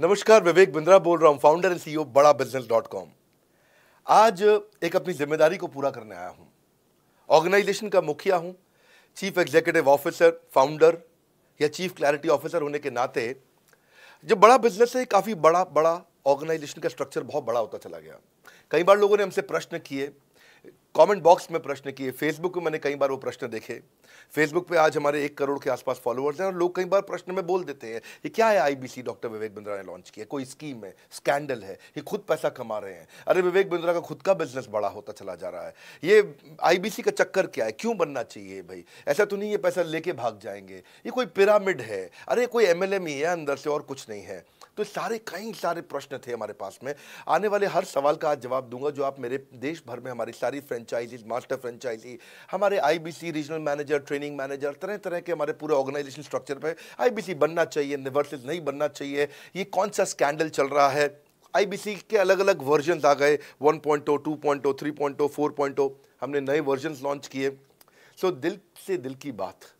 नमस्कार, विवेक बिंद्रा बोल रहा हूं, फाउंडर एंड सीईओ बड़ा बिजनेस .com। आज एक अपनी जिम्मेदारी को पूरा करने आया हूं। ऑर्गेनाइजेशन का मुखिया हूं, चीफ एग्जीक्यूटिव ऑफिसर, फाउंडर या चीफ क्लैरिटी ऑफिसर होने के नाते जब बड़ा बिजनेस है, काफी बड़ा बड़ा ऑर्गेनाइजेशन का स्ट्रक्चर बहुत बड़ा होता चला गया। कई बार लोगों ने हमसे प्रश्न किए, कमेंट बॉक्स में प्रश्न किए, फेसबुक पे मैंने कई बार वो प्रश्न देखे। फेसबुक पे आज हमारे 1 करोड़ के आसपास फॉलोअर्स हैं और लोग कई बार प्रश्न में बोल देते हैं, ये क्या है आईबीसी डॉक्टर विवेक बिंद्रा ने लॉन्च किया, कोई स्कीम है, स्कैंडल है, ये खुद पैसा कमा रहे हैं। अरे विवेक बिंद्रा का खुद का बिजनेस बड़ा होता चला जा रहा है, ये आईबीसी का चक्कर क्या है, क्यों बनना चाहिए भाई, ऐसा तो नहीं ये पैसा लेके भाग जाएंगे, ये कोई पिरामिड है, अरे कोई एमएलएम ही है अंदर से और कुछ नहीं है। तो कई सारे प्रश्न थे हमारे पास में। आने वाले हर सवाल का आज जवाब दूंगा जो आप मेरे देश भर में हमारी सारी फ्रेंचाइजीज, मास्टर फ्रेंचाइजी, हमारे IBC regional manager, training manager, तरह तरह के हमारे पूरे ऑर्गेनाइजेशन स्ट्रक्चर पे आईबीसी बनना चाहिए, वर्सेस नहीं बनना चाहिए, ये कौन सा स्कैंडल चल रहा है। आईबीसी के अलग अलग वर्जन आ गए, 1.0, 2.0, 3.0, 4.0, हमने नए वर्जन लॉन्च किए। सो दिल से दिल की बात,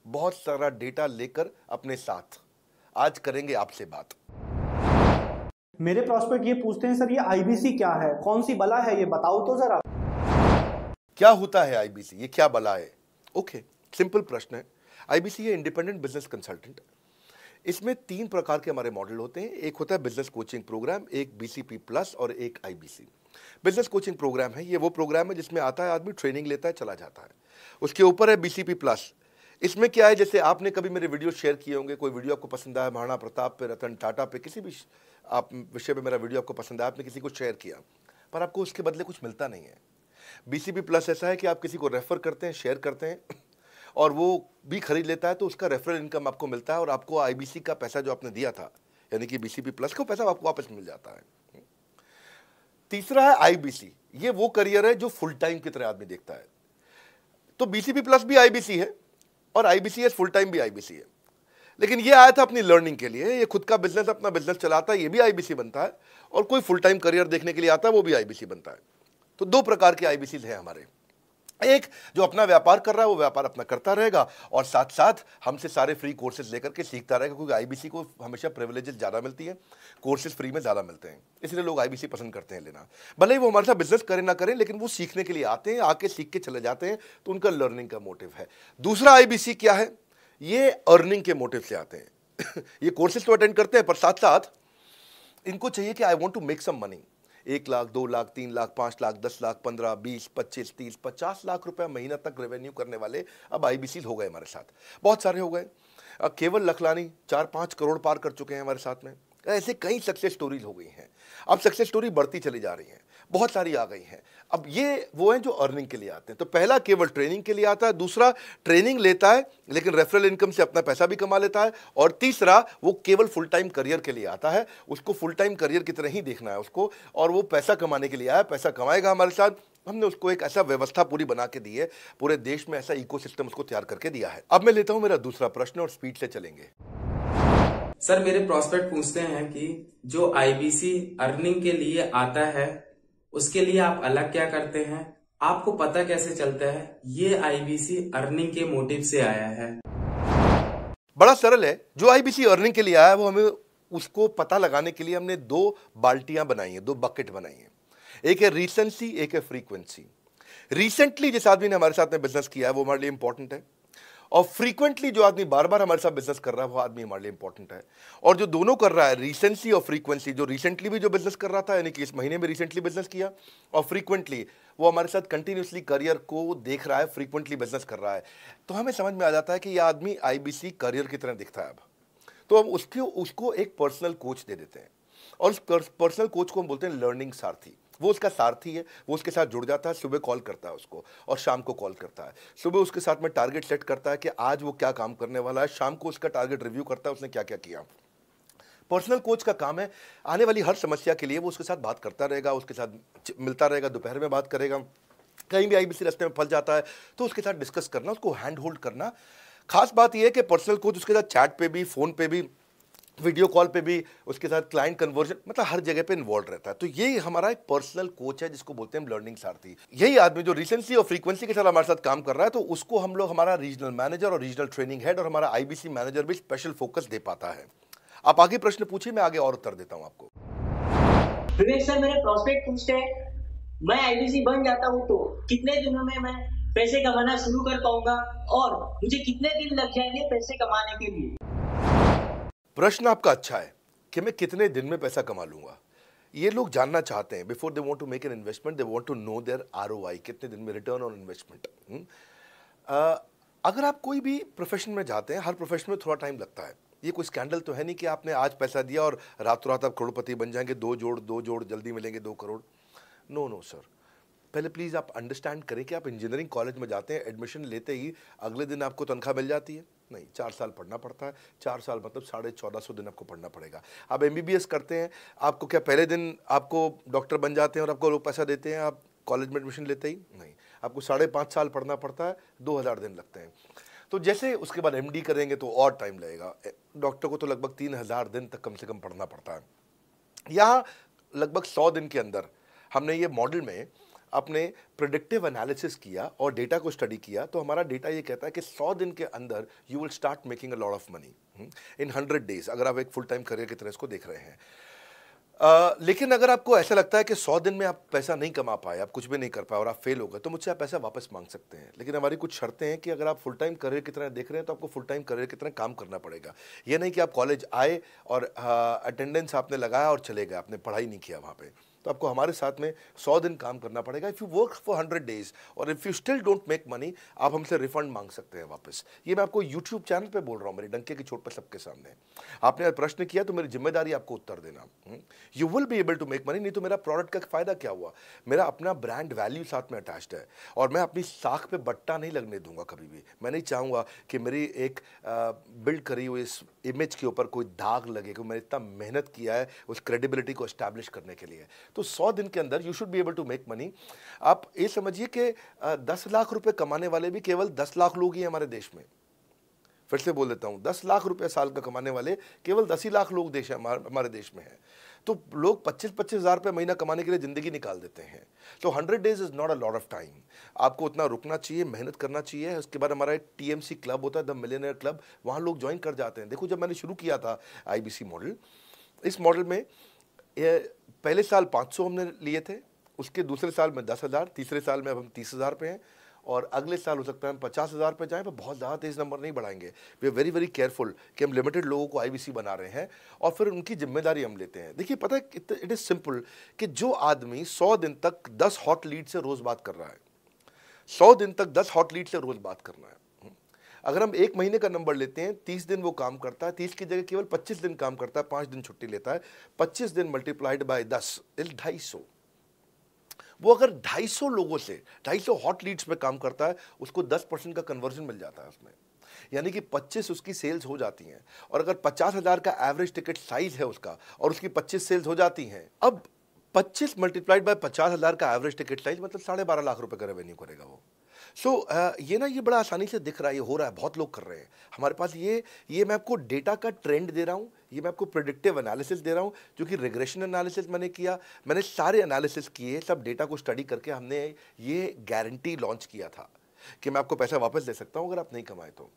बहुत सारा डेटा लेकर अपने साथ आज करेंगे आपसे बात। मेरे प्रॉस्पेक्ट ये पूछते हैं, सर ये आईबीसी क्या है, कौन सी बला है, ये बताओ तो जरा। क्या होता है आईबीसी, ये क्या बला है? ओके, सिंपल प्रश्न है। आईबीसी है इंडिपेंडेंट बिजनेस कंसल्टेंट। इसमें 3 प्रकार के हमारे मॉडल होते हैं। एक होता है बिजनेस कोचिंग प्रोग्राम, एक बीसीपी प्लस और एक आईबीसी। बिजनेस कोचिंग प्रोग्राम है, ये वो प्रोग्राम है जिसमें आता है आदमी, ट्रेनिंग लेता है, चला जाता है। उसके ऊपर है बीसीपी प्लस। इसमें क्या है, जैसे आपने कभी मेरे वीडियो शेयर किए होंगे, कोई वीडियो आपको पसंद आया, महाराणा प्रताप पे, रतन टाटा पे, किसी भी आप विषय पे मेरा वीडियो आपको पसंद आया, आपने किसी को शेयर किया, पर आपको उसके बदले कुछ मिलता नहीं है। बीसीपी प्लस ऐसा है कि आप किसी को रेफर करते हैं, शेयर करते हैं और वो भी खरीद लेता है, तो उसका रेफरल इनकम आपको मिलता है और आपको आईबीसी का पैसा जो आपने दिया था, यानी कि बीसीपी प्लस का पैसा आपको वापस मिल जाता है। तीसरा है आईबीसी। ये वो करियर है जो फुल टाइम की तरह आदमी देखता है। तो बीसीपी प्लस भी आईबीसी है और आईबीसी फुल टाइम भी आईबीसी है। लेकिन ये आया था अपनी लर्निंग के लिए, ये खुद का बिजनेस, अपना बिजनेस चलाता है, ये भी आईबीसी बनता है, और कोई फुल टाइम करियर देखने के लिए आता है, वो भी आईबीसी बनता है। तो 2 प्रकार के आईबीसी हैं हमारे। एक जो अपना व्यापार कर रहा है वो व्यापार अपना करता रहेगा और साथ साथ हमसे सारे फ्री कोर्सेज लेकर के सीखता रहेगा, क्योंकि आईबीसी को हमेशा प्रिविलेजेस ज़्यादा मिलती है, कोर्सेज फ्री में ज़्यादा मिलते हैं, इसलिए लोग आईबीसी पसंद करते हैं लेना। भले ही वो हमारे साथ बिजनेस करें ना करें, लेकिन वो सीखने के लिए आते हैं, आके सीख के चले जाते हैं, तो उनका लर्निंग का मोटिव है। दूसरा आईबीसी क्या है, ये अर्निंग के मोटिव से आते हैं। ये कोर्सेज तो अटेंड करते हैं, पर साथ साथ इनको चाहिए कि I want to make some money. 1 lakh, 2 lakh, 3 lakh, 5 lakh, 10 lakh, 15, 20, 25, 30, 50 lakh रुपए महीना तक रेवेन्यू करने वाले अब आईबीसी हो गए हमारे साथ, बहुत सारे हो गए। केवल लखलानी 4-5 करोड़ पार कर चुके हैं हमारे साथ में। ऐसे कई सक्सेस स्टोरीज हो गई हैं। अब सक्सेस स्टोरी बढ़ती चली जा रही हैं, बहुत सारी आ गई हैं। अब ये वो हैं जो अर्निंग के लिए आते हैं। तो पहला केवल ट्रेनिंग के लिए आता है, दूसरा ट्रेनिंग लेता है लेकिन रेफरल इनकम से अपना पैसा भी कमा लेता है, और तीसरा वो केवल फुल टाइम करियर के लिए आता है, उसको फुल टाइम करियर की तरह ही देखना है उसको, और वो पैसा कमाने के लिए आया, पैसा कमाएगा हमारे साथ। हमने उसको एक ऐसा व्यवस्था पूरी बना के दी है, पूरे देश में ऐसा इकोसिस्टम उसको तैयार करके दिया है। अब मैं लेता हूं मेरा दूसरा प्रश्न और स्पीड से चलेंगे। सर मेरे प्रॉस्पेक्ट पूछते हैं कि जो आईबीसी अर्निंग के लिए आता है उसके लिए आप अलग क्या करते हैं, आपको पता कैसे चलता है ये आईबीसी अर्निंग के मोटिव से आया है? बड़ा सरल है, जो आईबीसी अर्निंग के लिए आया है वो हमें उसको पता लगाने के लिए हमने 2 बाल्टियां बनाई हैं, 2 बकेट बनाई हैं। एक है रीसेंसी, एक है फ्रीक्वेंसी। रिसेंटली जिस आदमी ने हमारे साथ में बिजनेस किया है वो हमारे लिए इंपॉर्टेंट है, और फ्रीक्वेंटली जो आदमी बार बार हमारे साथ बिजनेस कर रहा है वो आदमी हमारे लिए इंपॉर्टेंट है। और जो दोनों कर रहा है, रिसेंसी और फ्रीक्वेंसी, जो रिसेंटली भी जो बिजनेस कर रहा था, यानी कि इस महीने में रिसेंटली बिजनेस किया, और फ्रीक्वेंटली वो हमारे साथ कंटिन्यूसली करियर को देख रहा है, फ्रीक्वेंटली बिजनेस कर रहा है, तो हमें समझ में आ जाता है कि यह आदमी आईबीसी करियर की तरह दिखता है। अब तो हम उसको एक पर्सनल कोच दे देते हैं, और उस पर्सनल कोच को हम बोलते हैं लर्निंग सारथी। वो उसका सारथी है, वो उसके साथ जुड़ जाता है, सुबह कॉल करता है उसको और शाम को कॉल करता है। सुबह उसके साथ में टारगेट सेट करता है कि आज वो क्या काम करने वाला है, शाम को उसका टारगेट रिव्यू करता है उसने क्या क्या किया। पर्सनल कोच का काम है आने वाली हर समस्या के लिए वो उसके साथ बात करता रहेगा, उसके साथ मिलता रहेगा, दोपहर में बात करेगा, कहीं भी आईबीसी रास्ते में फंस जाता है तो उसके साथ डिस्कस करना, उसको हैंड होल्ड करना। खास बात यह है कि पर्सनल कोच उसके साथ चैट पे भी, फोन पे भी, वीडियो कॉल पे भी, उसके साथ क्लाइंट कन्वर्जन, मतलब हर जगह पे इन्वॉल्व रहता है। तो ये हमारा एक पर्सनल कोच है जिसको बोलते हैं लर्निंग सारथी। यही आदमी जो रिसेंसी और फ्रीक्वेंसी के साथ हमारे साथ काम कर रहा है, तो उसको हम लोग हमारा रीजनल मैनेजर और रीजनल ट्रेनिंग हेड और हमारा आईबीसी मैनेजर भी स्पेशल फोकस दे पाता है। आप आगे प्रश्न पूछिए, मैं आगे और उत्तर देता हूं आपको। विवेक सर, मेरे प्रोस्पेक्ट पूछते हैं, मैं आईबीसी बन जाता हूँ तो कितने दिनों में मैं पैसे कमाना शुरू कर पाऊंगा और मुझे कितने दिन लग जाएंगे पैसे कमाने के लिए? प्रश्न आपका अच्छा है कि मैं कितने दिन में पैसा कमा लूंगा। ये लोग जानना चाहते हैं, before they want to make an investment, they want to know their ROI, कितने दिन में रिटर्न ऑन इन्वेस्टमेंट। अगर आप कोई भी प्रोफेशन में जाते हैं, हर प्रोफेशन में थोड़ा टाइम लगता है। ये कोई स्कैंडल तो है नहीं कि आपने आज पैसा दिया और रातों रात आप करोड़पति बन जाएंगे, दो जोड़ जल्दी मिलेंगे 2 करोड़। नो सर, पहले प्लीज़ आप अंडरस्टैंड करें कि आप इंजीनियरिंग कॉलेज में जाते हैं, एडमिशन लेते ही अगले दिन आपको तनख्वाह मिल जाती है? नहीं, 4 साल पढ़ना पड़ता है। 4 साल मतलब 1450 दिन आपको पढ़ना पड़ेगा। आप एमबीबीएस करते हैं, आपको क्या पहले दिन आपको डॉक्टर बन जाते हैं और आपको लोग पैसा देते हैं आप कॉलेज में एडमिशन लेते ही? नहीं, आपको 5.5 साल पढ़ना पड़ता है, 2000 दिन लगते हैं। तो जैसे उसके बाद एमडी करेंगे तो और टाइम लगेगा। डॉक्टर को तो लगभग 3000 दिन तक कम से कम पढ़ना पड़ता है। यहाँ लगभग 100 दिन के अंदर हमने ये मॉडल में अपने प्रेडिक्टिव एनालिसिस किया और डेटा को स्टडी किया, तो हमारा डेटा ये कहता है कि 100 दिन के अंदर you will start making a lot of money in 100 days, अगर आप एक फुल टाइम करियर की तरह इसको देख रहे हैं। लेकिन अगर आपको ऐसा लगता है कि 100 दिन में आप पैसा नहीं कमा पाए, आप कुछ भी नहीं कर पाए और आप फेल हो गए, तो मुझसे आप पैसा वापस मांग सकते हैं। लेकिन हमारी कुछ शर्तें हैं कि अगर आप फुल टाइम करियर की तरह देख रहे हैं तो आपको फुल टाइम करियर की तरह काम करना पड़ेगा। ये नहीं कि आप कॉलेज आए और अटेंडेंस आपने लगाया और चले गए, आपने पढ़ाई नहीं किया वहाँ पे। तो आपको हमारे साथ में 100 दिन काम करना पड़ेगा। If you work for 100 days और if you still don't make money, आप हमसे रिफंड मांग सकते हैं वापस। ये मैं आपको यूट्यूब चैनल पे बोल रहा हूँ, मेरे डंके की चोट पे सबके सामने। आपने प्रश्न किया तो मेरी जिम्मेदारी आपको उत्तर देना। You will be able to make money, नहीं तो मेरा प्रोडक्ट का फ़ायदा क्या हुआ? मेरा अपना ब्रांड वैल्यू साथ में अटैच्ड है और मैं अपनी साख पे बट्टा नहीं लगने दूंगा कभी भी। मैं नहीं चाहूँगा कि मेरी एक बिल्ड करी हुई इस इमेज के ऊपर कोई दाग लगे, क्योंकि मैंने इतना मेहनत किया है उस क्रेडिबिलिटी को एस्टैब्लिश करने के लिए। तो 100 दिन के अंदर you should be able to make money. आप ये समझिए कि 10 लाख रुपए कमाने वाले भी केवल 10 लाख लोग ही हैं हमारे देश में। फिर से बोल देता हूं, 10 लाख रुपए साल का कमाने वाले केवल 10 ही लाख लोग देश हमारे देश में हैं। तो लोग 25-25 हज़ार रुपये महीना कमाने के लिए ज़िंदगी निकाल देते हैं। तो 100 days is not a lot of time. आपको उतना रुकना चाहिए, मेहनत करना चाहिए। उसके बाद हमारा एक TMC क्लब होता है, द मिलियनेयर क्लब, वहाँ लोग ज्वाइन कर जाते हैं। देखो, जब मैंने शुरू किया था IBC मॉडल, इस मॉडल में पहले साल 500 हमने लिए थे, उसके दूसरे साल में 10,000, तीसरे साल में अब हम 30,000 पे हैं और अगले साल हो सकता है हम 50,000 पे जाएं, पर बहुत ज़्यादा तेज़ नंबर नहीं बढ़ाएंगे। We are very very careful कि हम लिमिटेड लोगों को IBC बना रहे हैं और फिर उनकी जिम्मेदारी हम लेते हैं। देखिए, पता है इट इज़ सिंपल कि जो आदमी 100 दिन तक 10 हॉट लीड से रोज़ बात कर रहा है, 100 दिन तक 10 हॉट लीड से रोज़ बात करना है। अगर हम 1 महीने का नंबर लेते हैं, 30 दिन वो काम करता है, 30 की जगह केवल 25 दिन काम करता है, 5 दिन छुट्टी लेता है, 25 दिन मल्टीप्लाइड बाय 10 इज 250। वो अगर 250 लोगों से 250 हॉट लीड्स पे काम करता है, उसको 10% का कन्वर्जन मिल जाता है उसमें, यानी कि 25 उसकी सेल्स हो जाती हैं। और अगर 50,000 का एवरेज टिकट साइज है उसका और उसकी 25 सेल्स हो जाती हैं, अब 25 मल्टीप्लाइड बाय 50,000 का एवरेज टिकट साइज मतलब 12.5 लाख रुपए का रेवेन्यू करेगा वो। ये बड़ा आसानी से दिख रहा है, ये हो रहा है, बहुत लोग कर रहे हैं हमारे पास। ये मैं आपको डेटा का ट्रेंड दे रहा हूँ, ये मैं आपको प्रेडिक्टिव एनालिसिस दे रहा हूँ, जो कि रिग्रेशन एनालिसिस मैंने किया। मैंने सारे एनालिसिस किए, सब डेटा को स्टडी करके हमने ये गारंटी लॉन्च किया था कि मैं आपको पैसा वापस दे सकता हूँ अगर आप नहीं कमाए तो।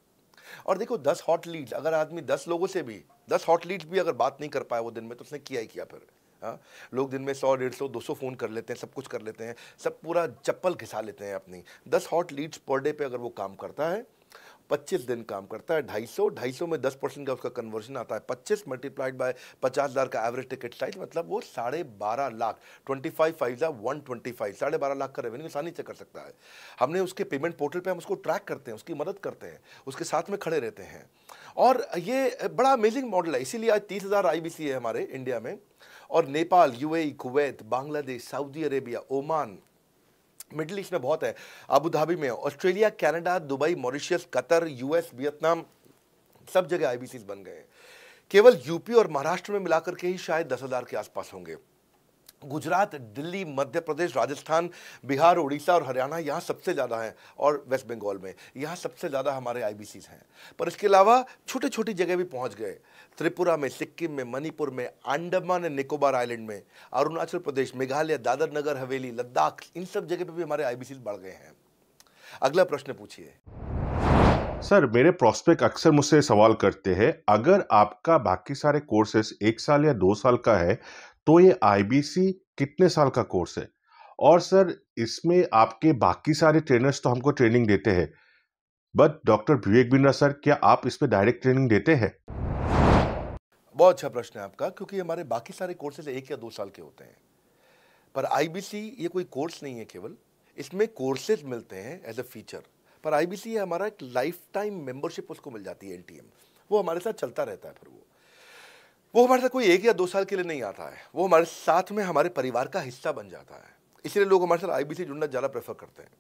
और देखो, 10 हॉट लीड्स, अगर आदमी 10 लोगों से भी 10 हॉट लीड्स भी अगर बात नहीं कर पाया वो दिन में, तो उसने किया ही किया फिर। हाँ, लोग दिन में 100, 150, 200 फ़ोन कर लेते हैं, सब कुछ कर लेते हैं, सब पूरा चप्पल घिसा लेते हैं अपनी। 10 हॉट लीड्स पर डे पे अगर वो काम करता है, 25 दिन काम करता है, 250 में 10% का उसका कन्वर्जन आता है, 25 मल्टीप्लाइड बाय 50,000 का एवरेज टिकट साइज, मतलब वो 12.5 लाख, 25 5 125, 12.5 लाख का रेवेन्यू आसानी से कर सकता है। हमने उसके पेमेंट पोर्टल पे हम उसको ट्रैक करते हैं, उसकी मदद करते हैं, उसके साथ में खड़े रहते हैं। और ये बड़ा अमेजिंग मॉडल है, इसीलिए आज 30,000 IBC है हमारे इंडिया में। और Nepal, UAE, Kuwait, Bangladesh, Saudi Arabia, Oman, middle east में बहुत है, अबू धाबी में, Australia, Canada, Dubai, Mauritius, Qatar, US, Vietnam, सब जगह IBCs बन गए। केवल यूपी और महाराष्ट्र में मिलाकर के ही शायद 10,000 के आसपास होंगे। गुजरात, दिल्ली, मध्य प्रदेश, राजस्थान, बिहार, उड़ीसा और हरियाणा, यहाँ सबसे ज़्यादा हैं, और वेस्ट बंगाल में यहाँ सबसे ज़्यादा हमारे IBCs हैं। पर इसके अलावा छोटी छोटी जगह भी पहुँच गए, त्रिपुरा में, सिक्किम में, मणिपुर में, अंडमान एंड निकोबार आइलैंड में, अरुणाचल प्रदेश, मेघालय, दादर नगर हवेली, लद्दाख, इन सब जगह पे भी हमारे IBCs बढ़ गए हैं। अगला प्रश्न पूछिए। सर, मेरे प्रोस्पेक्ट अक्सर मुझसे सवाल करते हैं, अगर आपका बाकी सारे कोर्सेस 1 साल या 2 साल का है, तो ये आईबीसी कितने साल का कोर्स है? और सर, इसमें आपके बाकी सारे ट्रेनर्स तो हमको ट्रेनिंग देते हैं, but doctor Vivek Bindra sir, क्या आप इसमें डायरेक्ट ट्रेनिंग देते हैं? बहुत अच्छा प्रश्न है आपका, क्योंकि हमारे बाकी सारे कोर्सेज 1 या 2 साल के होते हैं, पर आईबीसी ये कोई कोर्स नहीं है केवल, इसमें कोर्सेज मिलते हैं एज अ फीचर। पर आईबीसी ये हमारा एक लाइफ टाइम मेंबरशिप उसको मिल जाती है, एनटीएम, वो हमारे साथ चलता रहता है। फिर वो हमारे साथ कोई 1 या 2 साल के लिए नहीं आता है, वो हमारे साथ में हमारे परिवार का हिस्सा बन जाता है। इसलिए लोग हमारे साथ आईबीसी जुड़ना ज़्यादा प्रेफर करते हैं,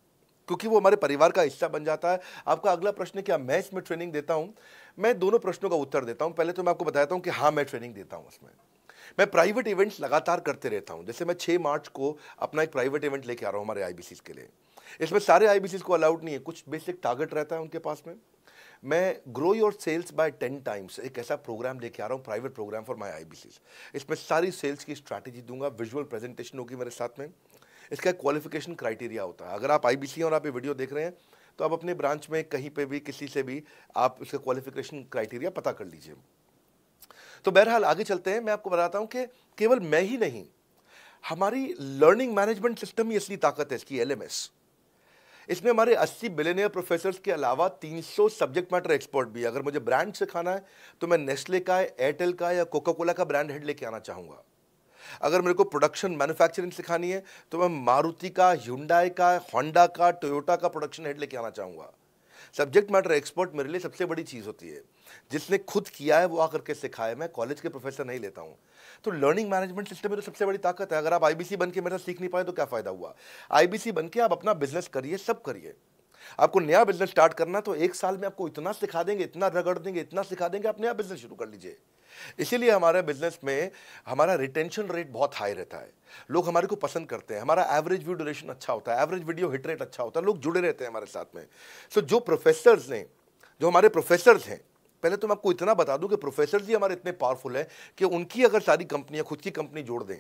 क्योंकि वो हमारे परिवार का हिस्सा बन जाता है। आपका अगला प्रश्न है, क्या मैं इसमें ट्रेनिंग देता हूं? मैं दोनों प्रश्नों का उत्तर देता हूं। पहले तो मैं आपको बताता हूं कि हाँ, मैं ट्रेनिंग देता हूं। इसमें मैं प्राइवेट इवेंट्स लगातार करते रहता हूं। जैसे मैं 6 मार्च को अपना एक प्राइवेट इवेंट लेके आ रहा हूं हमारे आईबीसीज के लिए। इसमें सारे आईबीसीज को अलाउड नहीं है, कुछ बेसिक टारगेट रहता है उनके पास में। मैं grow your sales by 10 times एक ऐसा प्रोग्राम लेके आ रहा हूँ, private programme for my IBCs. इसमें सारी सेल्स की स्ट्रैटेजी दूंगा, विजुअल प्रेजेंटेशन होगी मेरे साथ में। इसका क्वालिफिकेशन क्राइटेरिया होता है। अगर आप आईबीसी और आप ये वीडियो देख रहे हैं, तो आप अपने ब्रांच में कहीं पे भी किसी से भी आप इसका क्वालिफिकेशन क्राइटेरिया पता कर लीजिए। तो बहरहाल आगे चलते हैं। मैं आपको बताता हूं कि केवल मैं ही नहीं, हमारी लर्निंग मैनेजमेंट सिस्टम ही असली ताकत है इसकी, एलएमएस। इसमें हमारे 80 बिलियनियर प्रोफेसर्स के अलावा 300 सब्जेक्ट मैटर एक्सपर्ट भी। अगर मुझे ब्रांड सिखाना है तो मैं नेस्ले का, एयरटेल का या कोका कोला का ब्रांड हेड लेके आना चाहूँगा। अगर मेरे को प्रोडक्शन मैन्युफैक्चरिंग सिखानी है तो मैं मारुति का, ह्युंडई का, होंडा का, टोयोटा का प्रोडक्शन हेड लेके आना चाहूँगा। सब्जेक्ट मैटर एक्सपर्ट मेरे लिए सबसे बड़ी चीज़ होती है। जिसने खुद किया है वो आकर के सिखाए। मैं कॉलेज के प्रोफेसर नहीं लेता हूँ। तो लर्निंग मैनेजमेंट सिस्टम में तो सबसे बड़ी ताकत है। अगर आप आईबीसी बन के मेरे साथ सीख नहीं पाए तो क्या फ़ायदा हुआ? आईबीसी बन के आप अपना बिजनेस करिए, सब करिए। आपको नया बिजनेस स्टार्ट करना तो 1 साल में आपको इतना सिखा देंगे, इतना रगड़ देंगे, इतना सिखा देंगे, आप नया बिजनेस शुरू कर लीजिए। इसीलिए हमारे बिजनेस में हमारा रिटेंशन रेट बहुत हाई रहता है। लोग हमारे को पसंद करते हैं। हमारा एवरेज व्यू ड्यूरेशन अच्छा होता है, एवरेज वीडियो हिट रेट अच्छा होता है, लोग जुड़े रहते हैं हमारे साथ में। सो जो प्रोफेसर्स ने, जो हमारे प्रोफेसर्स हैं, पहले तो मैं आपको इतना बता दूं कि प्रोफेसर्स ही हमारे इतने पावरफुल हैं कि उनकी अगर सारी कंपनियां खुद की कंपनी जोड़ दें,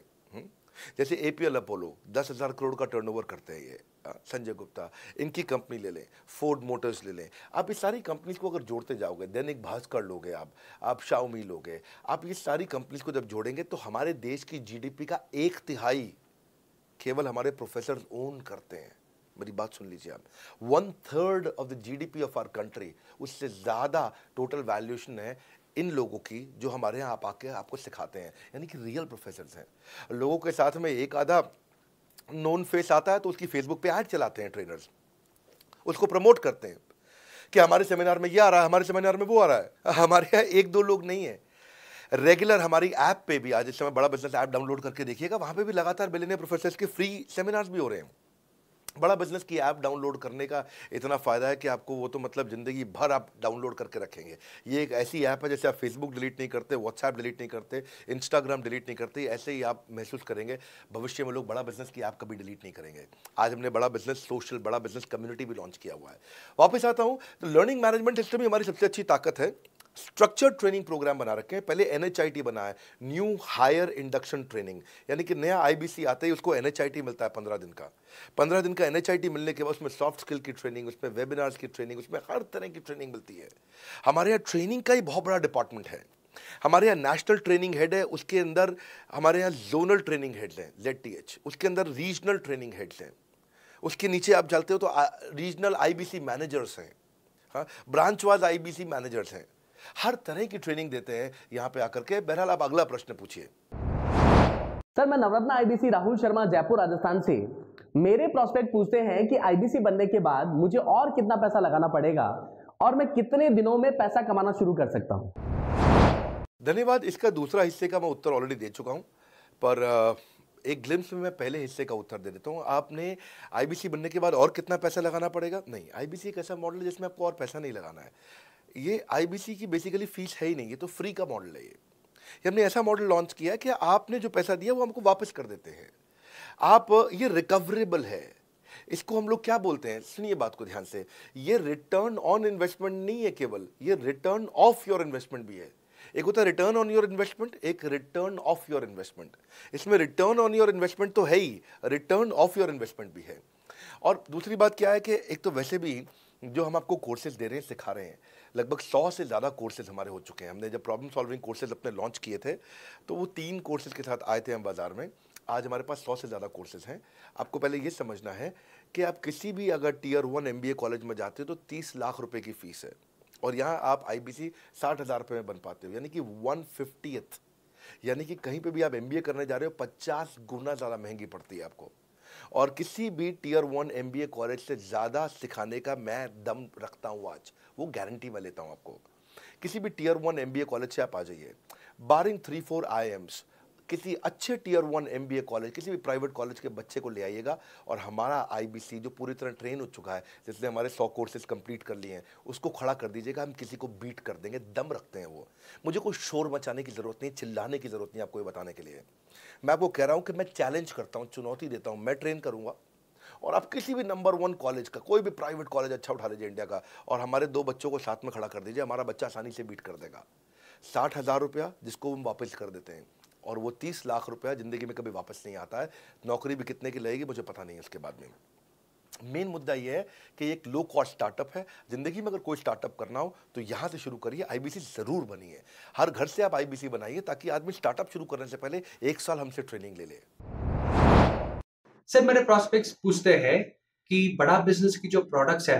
जैसे एपीएल अपोलो 10,000 करोड़ का टर्नओवर करते हैं ये, संजय गुप्ता, इनकी कंपनी ले लें, फोर्ड मोटर्स ले लें, आप इस सारी कंपनीज को अगर जोड़ते जाओगे, दैनिक भास्कर लोगे, आप शाओमी लोगे, आप ये सारी कंपनीज को जब जोड़ेंगे तो हमारे देश की जीडीपी का 1/3 केवल हमारे प्रोफेसर ओन करते हैं। मेरी बात सुन लीजिए आप, 1/3 of the GDP of our country, उससे ज़्यादा टोटल वैल्यूएशन है इन लोगों की जो हमारे यहाँ आप आके आपको सिखाते हैं, यानी कि रियल प्रोफेसर्स हैं। लोगों के साथ में एक आधा नोन फेस आता है तो उसकी फेसबुक पे ऐड चलाते हैं ट्रेनर्स, उसको प्रमोट करते हैं कि हमारे सेमिनार में ये आ रहा है, हमारे सेमिनार में वो आ रहा है। हमारे यहाँ 1-2 लोग नहीं है, रेगुलर हमारी ऐप पे भी, आज इस समय बड़ा बिजनेस ऐप डाउनलोड करके देखिएगा, वहाँ पे भी लगातार बिलियनियर प्रोफेसर्स के फ्री सेमिनार्स भी हो रहे हैं। बड़ा बिजनेस की ऐप डाउनलोड करने का इतना फ़ायदा है कि आपको वो तो मतलब ज़िंदगी भर आप डाउनलोड करके रखेंगे। ये एक ऐसी ऐप है जैसे आप फेसबुक डिलीट नहीं करते, व्हाट्सएप डिलीट नहीं करते, इंस्टाग्राम डिलीट नहीं करते, ऐसे ही आप महसूस करेंगे भविष्य में लोग बड़ा बिजनेस की ऐप कभी डिलीट नहीं करेंगे। आज हमने बड़ा बिजनेस सोशल, बड़ा बिजनेस कम्युनिटी भी लॉन्च किया हुआ है। वापस आता हूँ, तो लर्निंग मैनेजमेंट सिस्टम ही हमारी सबसे अच्छी ताकत है। स्ट्रक्चर्ड ट्रेनिंग प्रोग्राम बना रखे हैं। पहले एनएचआईटी बना है, न्यू हायर इंडक्शन ट्रेनिंग, यानी कि नया आईबीसी आता है उसको एनएचआईटी मिलता है 15 दिन का। 15 दिन का एनएचआईटी मिलने के बाद उसमें सॉफ्ट स्किल की ट्रेनिंग, उसमें वेबिनार्स की ट्रेनिंग, उसमें हर तरह की ट्रेनिंग मिलती है। हमारे यहाँ ट्रेनिंग का ही बहुत बड़ा डिपार्टमेंट है। हमारे यहाँ नेशनल ट्रेनिंग हेड है, उसके अंदर हमारे यहाँ जोनल ट्रेनिंग हेड्स हैं, ZTH, उसके अंदर रीजनल ट्रेनिंग हेड्स हैं, उसके नीचे आप चलते हो तो रीजनल आईबीसी मैनेजर्स हैं, हाँ, ब्रांच वाइज आईबीसी मैनेजर्स हैं। हर तरह की ट्रेनिंग देते हैं यहाँ पे आकर के। बहरहाल आप अगला प्रश्न पूछिए। सर, मैं नवरत्न आईबीसी राहुल शर्मा, जयपुर राजस्थान से। मेरे प्रोस्पेक्ट पूछते हैं कि आईबीसी बनने के बाद मुझे और कितना पैसा लगाना पड़ेगा और मैं कितने दिनों में पैसा कमाना शुरू कर सकता हूं? धन्यवाद। इसका दूसरा हिस्से का मैं उत्तर ऑलरेडी दे चुका हूं, पर एक ग्लिम्स में मैं पहले हिस्से का उत्तर दे देता हूं। आपने आईबीसी बनने के बाद और कितना पैसा लगाना पड़ेगा? नहीं, आईबीसी एक ऐसा मॉडल है जिसमें आपको और पैसा नहीं लगाना है। ये आईबीसी की बेसिकली फीस है ही नहीं, ये तो फ्री का मॉडल है। ये हमने ऐसा मॉडल लॉन्च किया कि आपने जो पैसा दिया वो हमको वापस कर देते हैं आप। ये रिकवरेबल है। इसको हम लोग क्या बोलते हैं, सुनिए बात को ध्यान से, ये रिटर्न ऑन इन्वेस्टमेंट नहीं है केवल, ये रिटर्न ऑफ योर इन्वेस्टमेंट भी है। एक होता है रिटर्न ऑन योर इन्वेस्टमेंट, एक रिटर्न ऑफ योर इन्वेस्टमेंट। इसमें रिटर्न ऑन योर इन्वेस्टमेंट तो है ही, रिटर्न ऑफ योर इन्वेस्टमेंट भी है। और दूसरी बात क्या है कि एक तो वैसे भी जो हम आपको कोर्सेज दे रहे हैं, सिखा रहे हैं, लगभग 100 से ज़्यादा कोर्सेज हमारे हो चुके हैं। हमने जब प्रॉब्लम सॉल्विंग कोर्सेज अपने लॉन्च किए थे तो वो 3 कोर्सेज के साथ आए थे हम बाज़ार में। आज हमारे पास 100 से ज़्यादा कोर्सेज हैं। आपको पहले ये समझना है कि आप किसी भी अगर टियर 1 MBA कॉलेज में जाते हो तो 30 लाख रुपए की फ़ीस है, और यहाँ आप IBC 60,000 रुपये में बन पाते हो, यानी कि 1/50th। यानी कि कहीं पे भी आप MBA करने जा रहे हो 50 गुना ज़्यादा महंगी पड़ती है आपको। और किसी भी टियर 1 MBA कॉलेज से ज़्यादा सिखाने का मैं दम रखता हूँ आज, वो गारंटी मैं लेता हूँ आपको। किसी भी टियर 1 MBA कॉलेज से आप आ जाइए, बारिंग 3-4 IIMs, किसी अच्छे टियर 1 MBA कॉलेज, किसी भी प्राइवेट कॉलेज के बच्चे को ले आइएगा, और हमारा IBC जो पूरी तरह ट्रेन हो चुका है, जिसने हमारे 100 कोर्सेज कंप्लीट कर लिए हैं, उसको खड़ा कर दीजिएगा, हम किसी को बीट कर देंगे, दम रखते हैं वो। मुझे कोई शोर मचाने की ज़रूरत नहीं, चिल्लाने की ज़रूरत नहीं आपको ये बताने के लिए। मैं आपको कह रहा हूँ कि मैं चैलेंज करता हूँ, चुनौती देता हूँ, मैं ट्रेन करूँगा, और आप किसी भी नंबर 1 कॉलेज का, कोई भी प्राइवेट कॉलेज अच्छा उठा लीजिए इंडिया का, और हमारे 2 बच्चों को साथ में खड़ा कर दीजिए, हमारा बच्चा आसानी से बीट कर देगा। 60,000 रुपया जिसको हम वापस कर देते हैं, और वो 30 लाख रुपया ज़िंदगी में कभी वापस नहीं आता है। नौकरी भी कितने की लगेगी मुझे पता नहीं है उसके बाद में। मेन मुद्दा ये है कि एक लो कॉस्ट स्टार्टअप है। ज़िंदगी में अगर कोई स्टार्टअप करना हो तो यहाँ से शुरू करिए, IBC ज़रूर बनिए। हर घर से आप IBC बनाइए, ताकि आदमी स्टार्टअप शुरू करने से पहले 1 साल हमसे ट्रेनिंग ले ले। सर मेरे प्रोस्पेक्ट्स पूछते हैं कि बड़ा बिजनेस की जो प्रोडक्ट्स है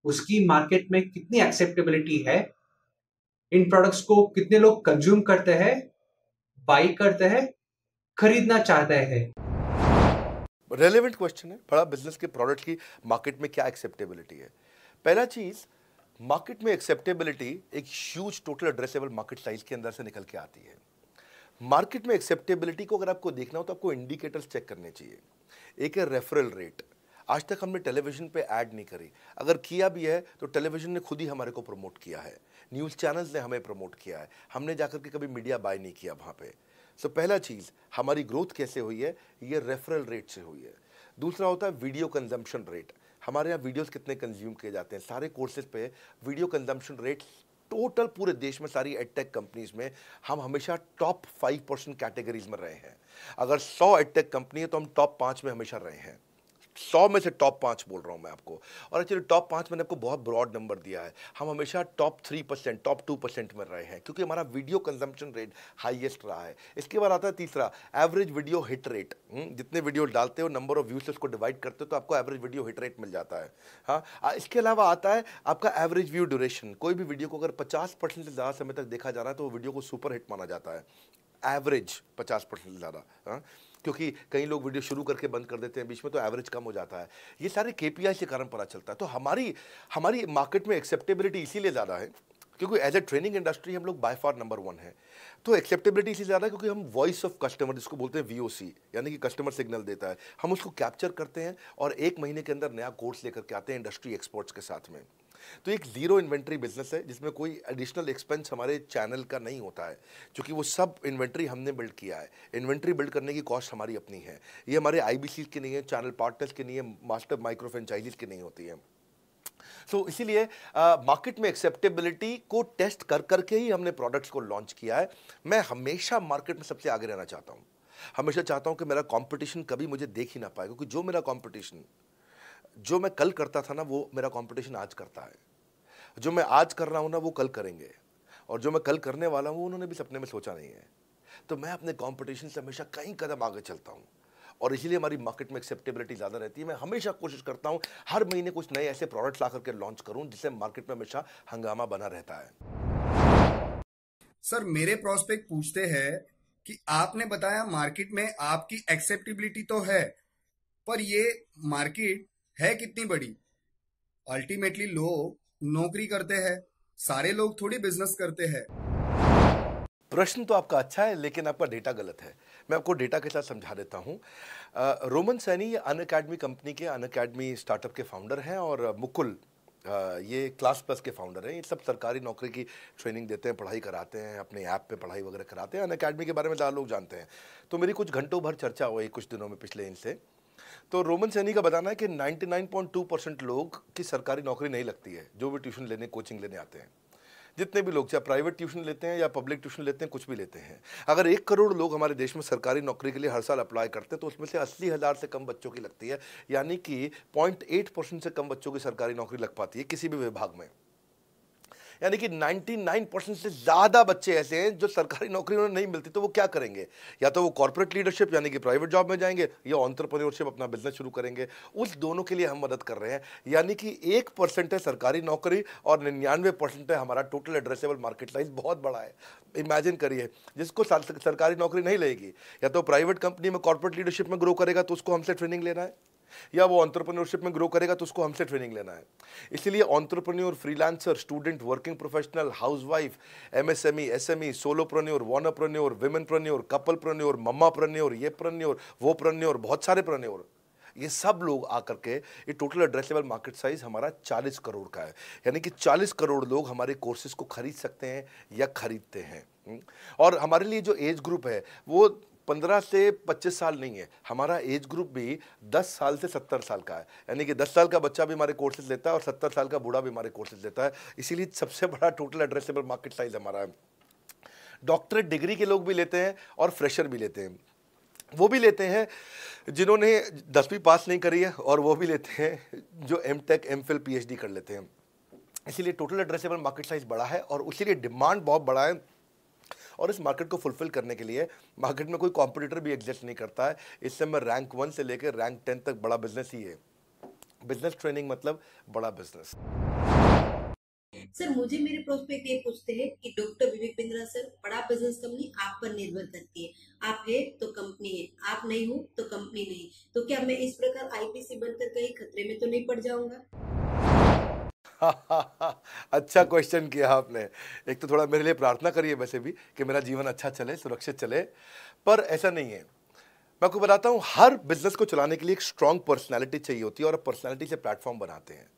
उसकी मार्केट में कितनी एक्सेप्टेबिलिटी है, इन प्रोडक्ट्स को कितने लोग कंज्यूम करते हैं, बाई करते हैं, खरीदना चाहते हैं। रेलेवेंट क्वेश्चन है। बड़ा बिजनेस के प्रोडक्ट की मार्केट में क्या एक्सेप्टेबिलिटी है? पहला चीज, मार्केट में एक्सेप्टेबिलिटी एक huge total addressable market size के अंदर से निकल के आती है। मार्केट में एक्सेप्टेबिलिटी को अगर आपको देखना हो तो आपको इंडिकेटर्स चेक करने चाहिए। एक है रेफरल रेट। आज तक हमने टेलीविजन पे ऐड नहीं करी, अगर किया भी है तो टेलीविजन ने खुद ही हमारे को प्रमोट किया है, न्यूज़ चैनल्स ने हमें प्रमोट किया है, हमने जाकर के कभी मीडिया बाय नहीं किया वहाँ पे। सो पहला चीज़, हमारी ग्रोथ कैसे हुई है, ये रेफरल रेट से हुई है। दूसरा होता है वीडियो कंजम्पशन रेट। हमारे यहाँ वीडियोस कितने कंज्यूम किए जाते हैं, सारे कोर्सेज पे वीडियो कंजम्पशन रेट टोटल पूरे देश में सारी एडटेक कंपनीज में हम हमेशा टॉप 5% कैटेगरीज में रहे हैं। अगर 100 एडटेक कंपनी है तो हम टॉप 5 में हमेशा रहे हैं। 100 में से टॉप 5 बोल रहा हूँ मैं आपको, और एक्चुअली टॉप 5 मैंने आपको बहुत ब्रॉड नंबर दिया है। हम हमेशा टॉप 3%, टॉप 2% में रहे हैं, क्योंकि हमारा वीडियो कंजम्पशन रेट हाईएस्ट रहा है। इसके बाद आता है तीसरा, एवरेज वीडियो हिट रेट। जितने वीडियो डालते हो, नंबर ऑफ व्यूज से उसको डिवाइड करते हो तो आपको एवरेज वीडियो हिट रेट मिल जाता है। हाँ, इसके अलावा आता है आपका एवरेज व्यू ड्यूरेशन। कोई भी वीडियो को अगर 50% से ज़्यादा समय तक देखा जा रहा है तो वो वीडियो को सुपर हिट माना जाता है, एवरेज 50% से ज़्यादा। हाँ, क्योंकि कई लोग वीडियो शुरू करके बंद कर देते हैं बीच में, तो एवरेज कम हो जाता है। ये सारे KPI के कारण पता चलता है। तो हमारी मार्केट में एक्सेप्टेबिलिटी इसीलिए ज़्यादा है क्योंकि एज ए ट्रेनिंग इंडस्ट्री हम लोग बाय फार नंबर 1 है। तो एक्सेप्टेबिलिटी इसलिए ज़्यादा है क्योंकि हम वॉइस ऑफ कस्टमर, जिसको बोलते हैं VOC, यानी कि कस्टमर सिग्नल देता है, हम उसको कैप्चर करते हैं और 1 महीने के अंदर नया कोर्स लेकर के आते हैं इंडस्ट्री एक्सपर्ट्स के साथ में। तो एक जीरो इन्वेंट्री बिजनेस है जिसमें कोई एडिशनल एक्सपेंस हमारे चैनल का नहीं होता है, क्योंकि वो सब इन्वेंट्री हमने बिल्ड किया है। इन्वेंट्री बिल्ड करने की कॉस्ट हमारी अपनी है, ये हमारे IBC की नहीं है, चैनल पार्टनर्स की नहीं है, मास्टर माइक्रो फ्रेंचाइजीज की नहीं होती है। सो इसीलिए मार्केट में एक्सेप्टेबिलिटी को टेस्ट कर करके ही हमने प्रोडक्ट्स को लॉन्च किया है। मैं हमेशा मार्केट में सबसे आगे रहना चाहता हूँ, हमेशा चाहता हूँ कि मेरा कंपटीशन कभी मुझे देख ही ना पाए, क्योंकि जो मेरा कंपटीशन, जो मैं कल करता था ना, वो मेरा कंपटीशन आज करता है। जो मैं आज कर रहा हूँ ना, वो कल करेंगे, और जो मैं कल करने वाला हूँ उन्होंने भी सपने में सोचा नहीं है। तो मैं अपने कंपटीशन से हमेशा कई कदम आगे चलता हूँ, और इसीलिए हमारी मार्केट में एक्सेप्टेबिलिटी ज़्यादा रहती है। मैं हमेशा कोशिश करता हूँ हर महीने कुछ नए ऐसे प्रोडक्ट्स ला करके लॉन्च करूँ जिससे मार्केट में हमेशा हंगामा बना रहता है। सर मेरे प्रोस्पेक्ट पूछते हैं कि आपने बताया मार्केट में आपकी एक्सेप्टेबिलिटी तो है, पर ये मार्केट है कितनी बड़ी? अल्टीमेटली लोग नौकरी करते हैं, सारे लोग थोड़ी बिजनेस करते हैं। प्रश्न तो आपका अच्छा है, लेकिन आपका डेटा गलत है। मैं आपको डेटा के साथ समझा देता हूँ। रोमन सैनी ये अनअकैडमी कंपनी के, अनअकैडमी स्टार्टअप के फाउंडर हैं, और मुकुल ये क्लास प्लस के फाउंडर हैं। ये सब सरकारी नौकरी की ट्रेनिंग देते हैं, पढ़ाई कराते हैं, अपने ऐप पे पढ़ाई वगैरह कराते हैं। अनअकैडमी के बारे में ज़्यादा लोग जानते हैं। तो मेरी कुछ घंटों भर चर्चा हुई कुछ दिनों में पिछले इनसे। तो रोमन सैनी का बताना है कि 99.2% लोग की सरकारी नौकरी नहीं लगती है, जो भी ट्यूशन लेने, कोचिंग लेने आते हैं। जितने भी लोग चाहे प्राइवेट ट्यूशन लेते हैं या पब्लिक ट्यूशन लेते हैं, कुछ भी लेते हैं, अगर 1 करोड़ लोग हमारे देश में सरकारी नौकरी के लिए हर साल अप्लाई करते हैं तो उसमें से 80,000 से कम बच्चों की लगती है, यानी कि 0.8% से कम बच्चों की सरकारी नौकरी लग पाती है किसी भी विभाग में। यानी कि 99% से ज़्यादा बच्चे ऐसे हैं जो सरकारी नौकरी उन्हें नहीं मिलती, तो वो क्या करेंगे? या तो वो कॉर्पोरेट लीडरशिप यानी कि प्राइवेट जॉब में जाएंगे या एंटरप्रेन्योरशिप अपना बिजनेस शुरू करेंगे। उस दोनों के लिए हम मदद कर रहे हैं। यानी कि 1% है सरकारी नौकरी और 99% है हमारा टोटल एड्रेसेबल मार्केट साइज। बहुत बड़ा है। इमेजिन करिए, जिसको सरकारी नौकरी नहीं लगेगी या तो प्राइवेट कंपनी में कॉर्पोरेट लीडरशिप में ग्रो करेगा तो उसको हमसे ट्रेनिंग लेना है, या वो एंटरप्रेन्योरशिप में ग्रो करेगा तो उसको हमसे ट्रेनिंग लेना है। इसलिए entrepreneur, freelancer, student, working professional, housewife, MSME, SME, solopreneur, wantrepreneur, womenpreneur, couplepreneur, mammapreneur, ये प्रेन्योर, वो प्रेन्योर, बहुत सारे प्रेन्योर, ये सब लोग आकर के ये टोटल एड्रेसेबल मार्केट साइज हमारा 40 करोड़ का है। यानी कि 40 करोड़ लोग हमारे कोर्सेज को खरीद सकते हैं या खरीदते हैं। और हमारे लिए जो एज ग्रुप है वो 15 से 25 साल नहीं है, हमारा एज ग्रुप भी 10 साल से 70 साल का है। यानी कि 10 साल का बच्चा भी हमारे कोर्सेज लेता है और 70 साल का बूढ़ा भी हमारे कोर्सेज लेता है। इसीलिए सबसे बड़ा टोटल एड्रेसेबल मार्केट साइज हमारा है। डॉक्टरेट डिग्री के लोग भी लेते हैं और फ्रेशर भी लेते हैं। वो भी लेते हैं जिन्होंने 10वीं पास नहीं करी है, और वो भी लेते हैं जो एमटेक, एमफिल, पीएचडी कर लेते हैं। इसीलिए टोटल एड्रेसेबल मार्केट साइज बड़ा है और इसीलिए डिमांड बहुत बड़ा है। और इस मार्केट को फुलफिल करने के लिए मार्केट में कोई कॉम्पिटिटर भी एग्जिस्ट नहीं करता है। इस समय रैंक 1 से लेकर रैंक 10 तक बड़ा बिजनेस ही है। बिजनेस ट्रेनिंग मतलब बड़ा बिजनेस। सर, मुझे मेरे प्रोस्पेक्ट ये पूछते हैं कि डॉक्टर विवेक बिंद्रा सर, बड़ा बिजनेस कंपनी आप पर निर्भर करती है। आप है तो कंपनी है, आप नहीं हो तो कंपनी नहीं। तो क्या मैं इस प्रकार आईपीसी बनकर कहीं खतरे में तो नहीं पड़ जाऊंगा? अच्छा क्वेश्चन किया आपने। एक तो थोड़ा मेरे लिए प्रार्थना करिए वैसे भी कि मेरा जीवन अच्छा चले, सुरक्षित चले, पर ऐसा नहीं है। मैं आपको बताता हूं, हर बिजनेस को चलाने के लिए एक स्ट्रांग पर्सनालिटी चाहिए होती है और पर्सनालिटी से प्लेटफॉर्म बनाते हैं।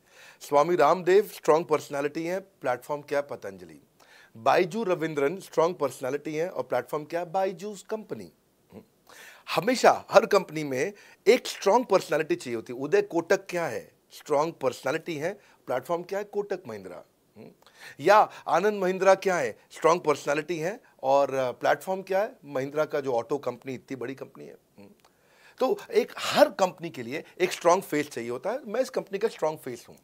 स्वामी रामदेव स्ट्रांग पर्सनालिटी है, प्लेटफॉर्म क्या है? पतंजलि। बाइजू रविंद्रन स्ट्रांग पर्सनालिटी है और प्लेटफॉर्म क्या है? बाइजूस कंपनी। हमेशा हर कंपनी में एक स्ट्रांग पर्सनालिटी चाहिए होती है। उदय कोटक क्या है? स्ट्रांग पर्सनालिटी है, प्लेटफॉर्म क्या है? कोटक महिंद्रा। या आनंद महिंद्रा क्या है? स्ट्रांग पर्सनालिटी है और प्लेटफॉर्म क्या है? महिंद्रा का जो ऑटो कंपनी, इतनी बड़ी कंपनी है। तो एक हर कंपनी के लिए एक स्ट्रांग फेस चाहिए होता है। मैं इस कंपनी का स्ट्रांग फेस हूं।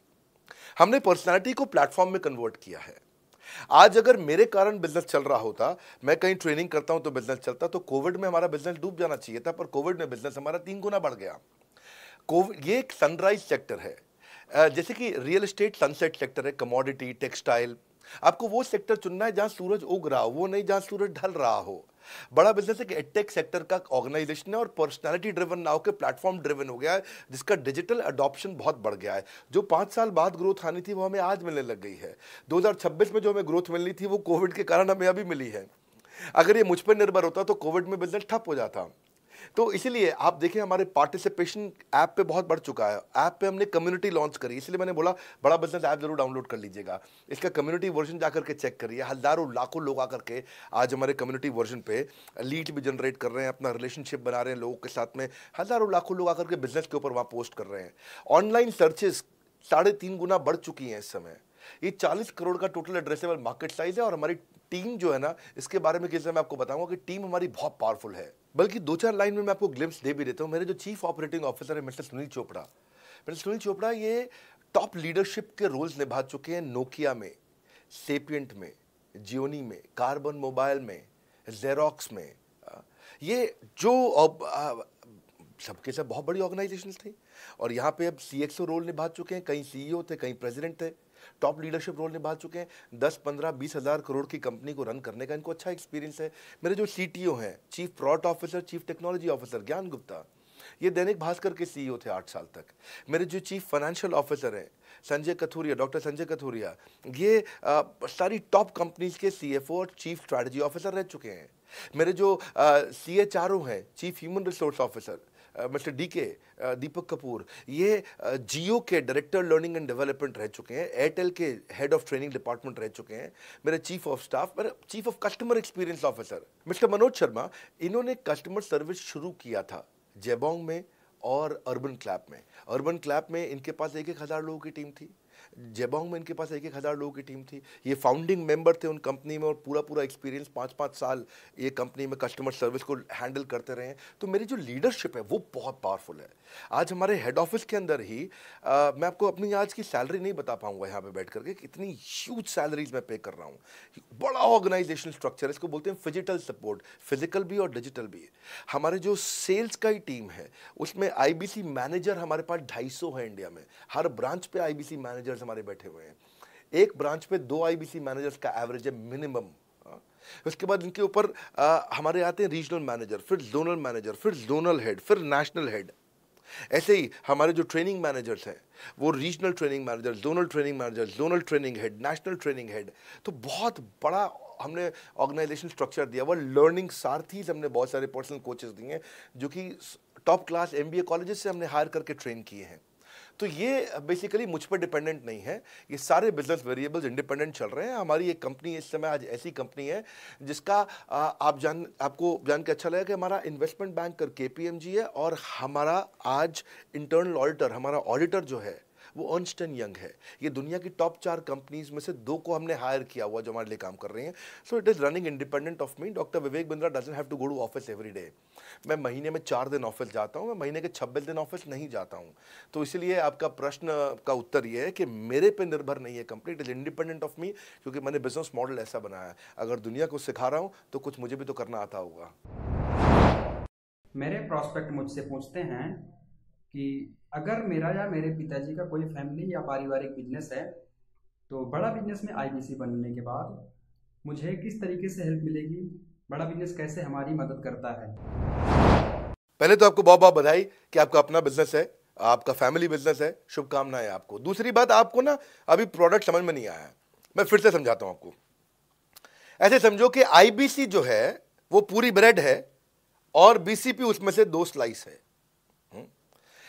हमने पर्सनालिटी को प्लेटफॉर्म में कन्वर्ट किया है। आज अगर मेरे कारण बिजनेस चल रहा होता, मैं कहीं ट्रेनिंग करता हूं तो बिजनेस चलता, तो कोविड में हमारा बिजनेस डूब जाना चाहिए था, पर कोविड में बिजनेस हमारा 3 गुना बढ़ गया। ये एक सनराइज सेक्टर है, जैसे कि रियल एस्टेट सनसेट सेक्टर है, कमोडिटी, टेक्सटाइल। आपको वो सेक्टर चुनना है जहां सूरज उग रहा हो, वो नहीं जहां सूरज ढल रहा हो। बड़ा बिजनेस एक एडटेक सेक्टर का ऑर्गेनाइजेशन है और पर्सनालिटी ड्रिवन ना होकर प्लेटफॉर्म ड्रिवन हो गया है, जिसका डिजिटल अडॉप्शन बहुत बढ़ गया है। जो 5 साल बाद ग्रोथ आनी थी वो हमें आज मिलने लग गई है। 2026 में जो हमें ग्रोथ मिलनी थी वो कोविड के कारण हमें अभी मिली है। अगर ये मुझ पर निर्भर होता तो कोविड में बिजनेस ठप हो जाता। तो इसीलिए आप देखिए हमारे पार्टिसिपेशन ऐप पे बहुत बढ़ चुका है। ऐप पे हमने कम्युनिटी लॉन्च करी, इसलिए मैंने बोला बड़ा बिजनेस ऐप जरूर डाउनलोड कर लीजिएगा। इसका कम्युनिटी वर्जन जाकर के चेक करिए। हजारों लाखों लोग आकर के आज हमारे कम्युनिटी वर्जन पे लीड भी जनरेट कर रहे हैं, अपना रिलेशनशिप बना रहे हैं लोगों के साथ में। हजारों लाखों लोग आकर के बिजनेस के ऊपर वहाँ पोस्ट कर रहे हैं। ऑनलाइन सर्चेस 3.5 गुना बढ़ चुकी हैं इस समय। ये 40 करोड़ का टोटल एड्रेसेबल मार्केट साइज है और हमारी टीम जो है ना, इसके बारे में किसी मैं आपको बताऊंगा कि टीम हमारी बहुत पावरफुल है। बल्कि 2-4 लाइन में मैं आपको ग्लिम्स दे भी देता हूं। मेरे जो चीफ ऑपरेटिंग ऑफिसर है मिस्टर सुनील चोपड़ा, ये टॉप लीडरशिप के रोल्स निभा चुके हैं नोकिया में, सेपियंट में, जियोनी में, कार्बन मोबाइल में, जेरोक्स में। ये जो सबके सब बहुत बड़ी ऑर्गेनाइजेशन थी और यहाँ पे अब सीएक्सओ रोल निभा चुके हैं। कहीं सीईओ थे, कहीं प्रेसिडेंट थे। टॉप लीडरशिप रोल निभा चुके हैं। 10, 15, 20 हज़ार करोड़ की कंपनी को रन करने का इनको अच्छा एक्सपीरियंस है। मेरे जो सीटीओ हैं, chief product officer, chief technology officer ज्ञान गुप्ता, ये दैनिक भास्कर के सीईओ थे 8 साल तक। मेरे जो चीफ फाइनेंशियल ऑफिसर हैं संजय कथुरिया, डॉक्टर संजय कथुरिया, ये सारी टॉप कंपनीज के सीएफओ और चीफ स्ट्रैटेजी ऑफिसर रह चुके हैं। मेरे जो सीएचआरओ हैं, chief human resource officer mister DK Deepak Kapoor, ये जियो के डायरेक्टर लर्निंग एंड डेवलपमेंट रह चुके हैं। एयरटेल के हेड ऑफ ट्रेनिंग डिपार्टमेंट रह चुके हैं। मेरे चीफ ऑफ स्टाफ, मेरे chief of customer experience officer mister Manoj Sharma, इन्होंने कस्टमर सर्विस शुरू किया था जेबोंग में और अर्बन क्लैप में। अर्बन क्लैप में इनके पास 1-1 हज़ार लोगों की टीम थी। जेबोंग में इनके पास 1,000 लोगों की टीम थी। ये फाउंडिंग मेंबर थे उन कंपनी में और पूरा एक्सपीरियंस 5-5 साल ये कंपनी में कस्टमर सर्विस को हैंडल करते रहे हैं। तो मेरी जो लीडरशिप है वो बहुत पावरफुल है। आज हमारे हेड ऑफिस के अंदर ही मैं आपको अपनी आज की सैलरी नहीं बता पाऊंगा यहाँ पे बैठ करके, कितनी ह्यूज सैलरीज मैं पे कर रहा हूँ। बड़ा ऑर्गेनाइजेशनल स्ट्रक्चर, इसको बोलते हैं फिजिटल सपोर्ट, फिजिकल भी और डिजिटल भी। हमारे जो सेल्स का ही टीम है उसमें आईबीसी मैनेजर हमारे पास 250 है इंडिया में। हर ब्रांच पे आईबीसी मैनेजर्स हमारे बैठे हुए हैं। एक ब्रांच पे 2 आईबीसी मैनेजर्स का एवरेज है मिनिमम। उसके बाद इनके ऊपर हमारे आते हैं रीजनल मैनेजर, फिर जोनल मैनेजर, फिर जोनल हेड, फिर नेशनल हेड। ऐसे ही हमारे जो ट्रेनिंग मैनेजर्स हैं वो regional training manager, zonal training manager, zonal training head, national training head. तो बहुत बड़ा हमने ऑर्गेनाइजेशन स्ट्रक्चर दिया हुआ। लर्निंग सारथीज हमने बहुत सारे पर्सनल कोचेस दिए हैं जो कि टॉप क्लास एमबीए कॉलेजेस से हमने हायर करके ट्रेन किए हैं। तो ये बेसिकली मुझ पर डिपेंडेंट नहीं है, ये सारे बिजनेस वेरिएबल्स इंडिपेंडेंट चल रहे हैं। हमारी एक कंपनी इस समय आज ऐसी कंपनी है जिसका आपको जान के अच्छा लगेगा कि हमारा इन्वेस्टमेंट बैंकर केपीएमजी है और हमारा आज इंटरनल ऑडिटर, हमारा ऑडिटर जो है वो अर्न्स्ट एंड यंग है। ये दुनिया की टॉप 4 कंपनीज में से 2 को हमने हायर किया हुआ जो हमारे लिए काम कर रहे हैं। So it is running independent of me. Doctor Vivek Bindra doesn't have to go to office every day. मैं महीने में 4 दिन ऑफिस जाता हूँ, मैं महीने के 26 दिन ऑफिस नहीं जाता हूँ। तो इसलिए आपका प्रश्न का उत्तर ये है कि मेरे पे निर्भर नहीं है company, it is independent of मी, क्योंकि मैंने बिजनेस मॉडल ऐसा बनाया है। अगर दुनिया को सिखा रहा हूँ तो कुछ मुझे भी तो करना आता होगा। मेरे प्रॉस्पेक्ट मुझसे पूछते हैं कि अगर मेरा या मेरे पिताजी का कोई फैमिली या पारिवारिक बिजनेस है तो बड़ा बिजनेस में आईबीसी बनने के बाद मुझे किस तरीके से हेल्प मिलेगी, बड़ा बिजनेस कैसे हमारी मदद करता है। पहले तो आपको बहुत बहुत बधाई कि आपका अपना बिजनेस है, आपका फैमिली बिजनेस है, शुभकामनाएं आपको। दूसरी बात, आपको ना अभी प्रोडक्ट समझ में नहीं आया है, मैं फिर से समझाता हूं आपको। ऐसे समझो कि आईबीसी जो है वो पूरी ब्रेड है और बीसीपी उसमें से 2 स्लाइस है।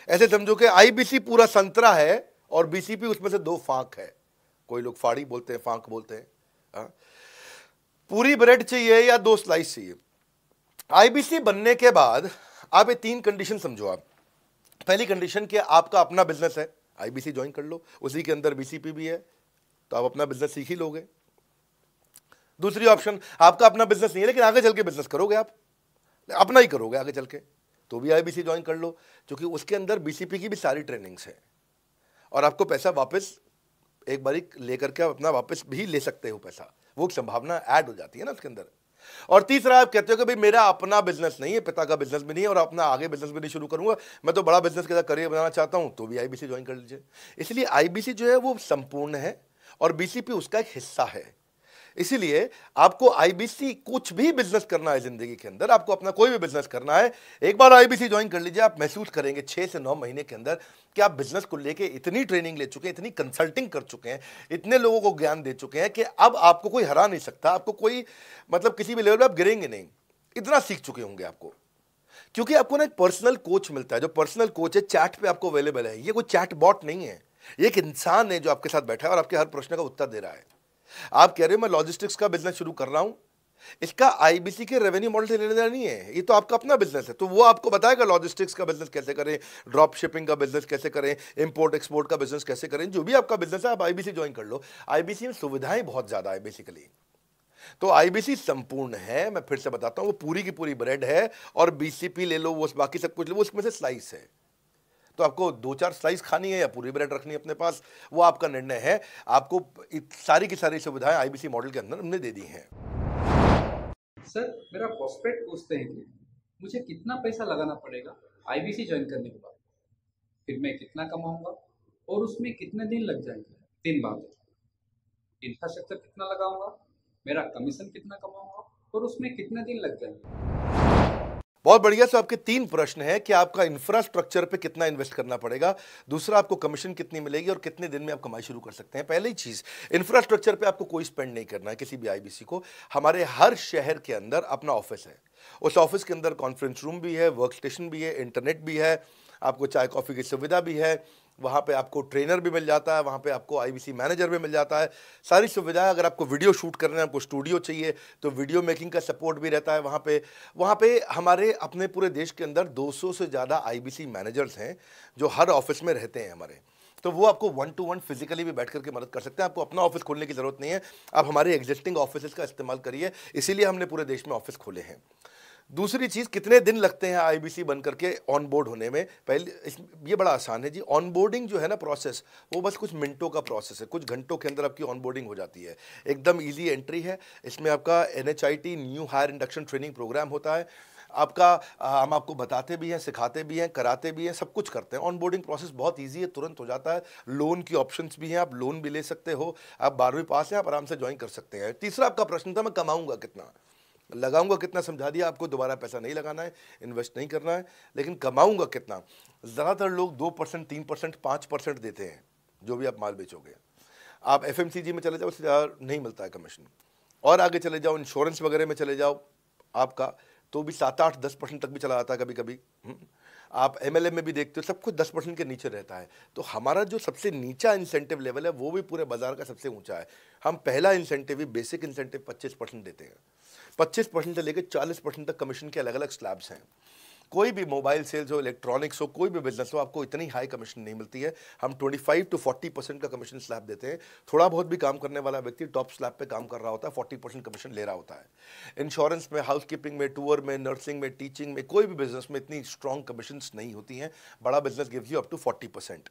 ऐसे समझो कि आईबीसी पूरा संतरा है और बीसीपी उसमें से 2 फांक है। कोई लोग फाड़ी बोलते हैं, फांक बोलते हैं। पूरी ब्रेड चाहिए या 2 स्लाइस चाहिए। आईबीसी बनने के बाद आप ये 3 कंडीशन समझो। आप पहली कंडीशन कि आपका अपना बिजनेस है, आईबीसी ज्वाइन कर लो, उसी के अंदर बीसीपी भी है तो आप अपना बिजनेस सीख ही लोगे। दूसरी ऑप्शन, आपका अपना बिजनेस नहीं है लेकिन आगे चल के बिजनेस करोगे, आप अपना ही करोगे आगे चल के, तो भी आईबीसी ज्वाइन कर लो, क्योंकि उसके अंदर बीसीपी की भी सारी ट्रेनिंग्स है और आपको पैसा वापस एक बारी लेकर के अपना वापस भी ले सकते हो पैसा, वो संभावना ऐड हो जाती है ना उसके अंदर। और तीसरा, आप कहते हो कि भाई मेरा अपना बिजनेस नहीं है, पिता का बिजनेस भी नहीं है और अपना आगे बिजनेस भी नहीं शुरू करूंगा, मैं तो बड़ा बिजनेस के साथ करियर बनाना चाहता हूं, तो भी आईबीसी ज्वाइन कर लीजिए। इसलिए आईबीसी जो है वो संपूर्ण है और बीसीपी उसका एक हिस्सा है। इसीलिए आपको आईबीसी, कुछ भी बिजनेस करना है जिंदगी के अंदर, आपको अपना कोई भी बिजनेस करना है, एक बार आईबीसी ज्वाइन कर लीजिए। आप महसूस करेंगे 6 से 9 महीने के अंदर कि आप बिजनेस को लेके इतनी ट्रेनिंग ले चुके हैं, इतनी कंसल्टिंग कर चुके हैं, इतने लोगों को ज्ञान दे चुके हैं कि अब आपको कोई हरा नहीं सकता, आपको कोई मतलब किसी भी लेवल पे आप गिरेंगे नहीं, इतना सीख चुके होंगे आपको। क्योंकि आपको ना एक पर्सनल कोच मिलता है, जो पर्सनल कोच है चैट पे आपको अवेलेबल है। ये कोई चैट बॉट नहीं है, ये एक इंसान है जो आपके साथ बैठा है और आपके हर प्रश्न का उत्तर दे रहा है। आप कह रहे हो मैं लॉजिस्टिक्स का बिजनेस शुरू कर रहा हूं, इसका आईबीसी के रेवेन्यू मॉडल से लेने देना नहीं है, ये तो आपका अपना बिजनेस है, तो वो आपको बताएगा लॉजिस्टिक्स का बिजनेस कैसे करें, ड्रॉप शिपिंग का बिजनेस कैसे करें, इंपोर्ट एक्सपोर्ट का बिजनेस कैसे करें, जो भी आपका बिजनेस है आप आईबीसी ज्वाइन कर लो। आईबीसी में सुविधाएं बहुत ज्यादा है बेसिकली, तो आईबीसी संपूर्ण है। मैं फिर से बताता हूं, वो पूरी की पूरी ब्रेड है और बीसीपी ले लो, वो बाकी सब कुछ ले लो, उसमें से स्लाइस है। तो आपको 2-4 स्लाइस खानी है या पूरी ब्रेड रखनी है अपने पास, वो आपका निर्णय है। आपको सारी की सारी सुविधाएं आईबीसी मॉडल के अंदर हमने दे दी हैं। सर, मेरा प्रोस्पेक्ट पूछते हैं कि मुझे कितना पैसा लगाना पड़ेगा आईबीसी ज्वाइन करने के बाद, फिर मैं कितना कमाऊंगा और उसमें कितने दिन लग जाएंगे। 3 बातें, इंफ्रास्ट्रक्चर कितना लगाऊंगा, मेरा कमीशन कितना कमाऊंगा और उसमें कितने दिन लग जाएंगे। बहुत बढ़िया। सो आपके 3 प्रश्न हैं कि आपका इंफ्रास्ट्रक्चर पे कितना इन्वेस्ट करना पड़ेगा, दूसरा आपको कमीशन कितनी मिलेगी और कितने दिन में आप कमाई शुरू कर सकते हैं। पहली चीज, इंफ्रास्ट्रक्चर पे आपको कोई स्पेंड नहीं करना है किसी भी आईबीसी को। हमारे हर शहर के अंदर अपना ऑफिस है, उस ऑफिस के अंदर कॉन्फ्रेंस रूम भी है, वर्क स्टेशन भी है, इंटरनेट भी है, आपको चाय कॉफी की सुविधा भी है, वहाँ पे आपको ट्रेनर भी मिल जाता है, वहाँ पे आपको आईबीसी मैनेजर भी मिल जाता है, सारी सुविधाएं। अगर आपको वीडियो शूट करना है, आपको स्टूडियो चाहिए तो वीडियो मेकिंग का सपोर्ट भी रहता है वहाँ पे हमारे अपने पूरे देश के अंदर 200 से ज़्यादा आईबीसी मैनेजर्स हैं जो हर ऑफिस में रहते हैं हमारे। तो वो आपको 1-to-1 फिजिकली भी बैठ करके मदद कर सकते हैं। आपको अपना ऑफिस खोलने की जरूरत नहीं है, आप हमारे एग्जिस्टिंग ऑफिस का इस्तेमाल करिए, इसीलिए हमने पूरे देश में ऑफिस खोले हैं। दूसरी चीज़, कितने दिन लगते हैं आईबीसी बन करके ऑन बोर्ड होने में? पहले ये बड़ा आसान है जी, ऑन बोर्डिंग जो है ना प्रोसेस, वो बस कुछ मिनटों का प्रोसेस है, कुछ घंटों के अंदर आपकी ऑन बोर्डिंग हो जाती है। एकदम इजी एंट्री है। इसमें आपका NHIT new hire induction training programme होता है। आपका हम आपको बताते भी हैं, सिखाते भी हैं, कराते भी हैं, सब कुछ करते हैं। ऑन बोर्डिंग प्रोसेस बहुत ईजी है, तुरंत हो जाता है। लोन की ऑप्शंस भी हैं, आप लोन भी ले सकते हो। आप 12वीं पास हैं, आप आराम से ज्वाइन कर सकते हैं। तीसरा आपका प्रश्न था, मैं कमाऊंगा कितना, लगाऊंगा कितना, समझा दिया आपको। दोबारा पैसा नहीं लगाना है, इन्वेस्ट नहीं करना है, लेकिन कमाऊंगा कितना। ज़्यादातर लोग 2%, 3%, 5% देते हैं जो भी आप माल बेचोगे। आप FMCG में चले जाओ, उससे ज़्यादा नहीं मिलता है कमीशन। और आगे चले जाओ, इंश्योरेंस वगैरह में चले जाओ आपका, तो भी 7, 8, 10% तक भी चला जाता है कभी कभी। आप MLM में भी देखते हो, सब कुछ 10% के नीचे रहता है। तो हमारा जो सबसे नीचा इंसेंटिव लेवल है वो भी पूरे बाजार का सबसे ऊंचा है। हम पहला इंसेंटिव भी, बेसिक इंसेंटिव 25% देते हैं। 25% से लेकर 40% तक कमीशन के अलग अलग स्लैब्स हैं। कोई भी मोबाइल सेल्स हो, इलेक्ट्रॉनिक्स हो, कोई भी बिजनेस हो, आपको इतनी हाई कमीशन नहीं मिलती है। हम 25 to 40% का कमीशन स्लैब देते हैं। थोड़ा बहुत भी काम करने वाला व्यक्ति टॉप स्लैब पे काम कर रहा होता है, 40% कमीशन ले रहा होता है। इंश्योरेंस में, हाउसकीपिंग में, टूर में, नर्सिंग में, टीचिंग में, कोई भी बिजनेस में इतनी स्ट्रॉन्ग कमीशंस नहीं होती हैं। बड़ा business gives you up to 40%।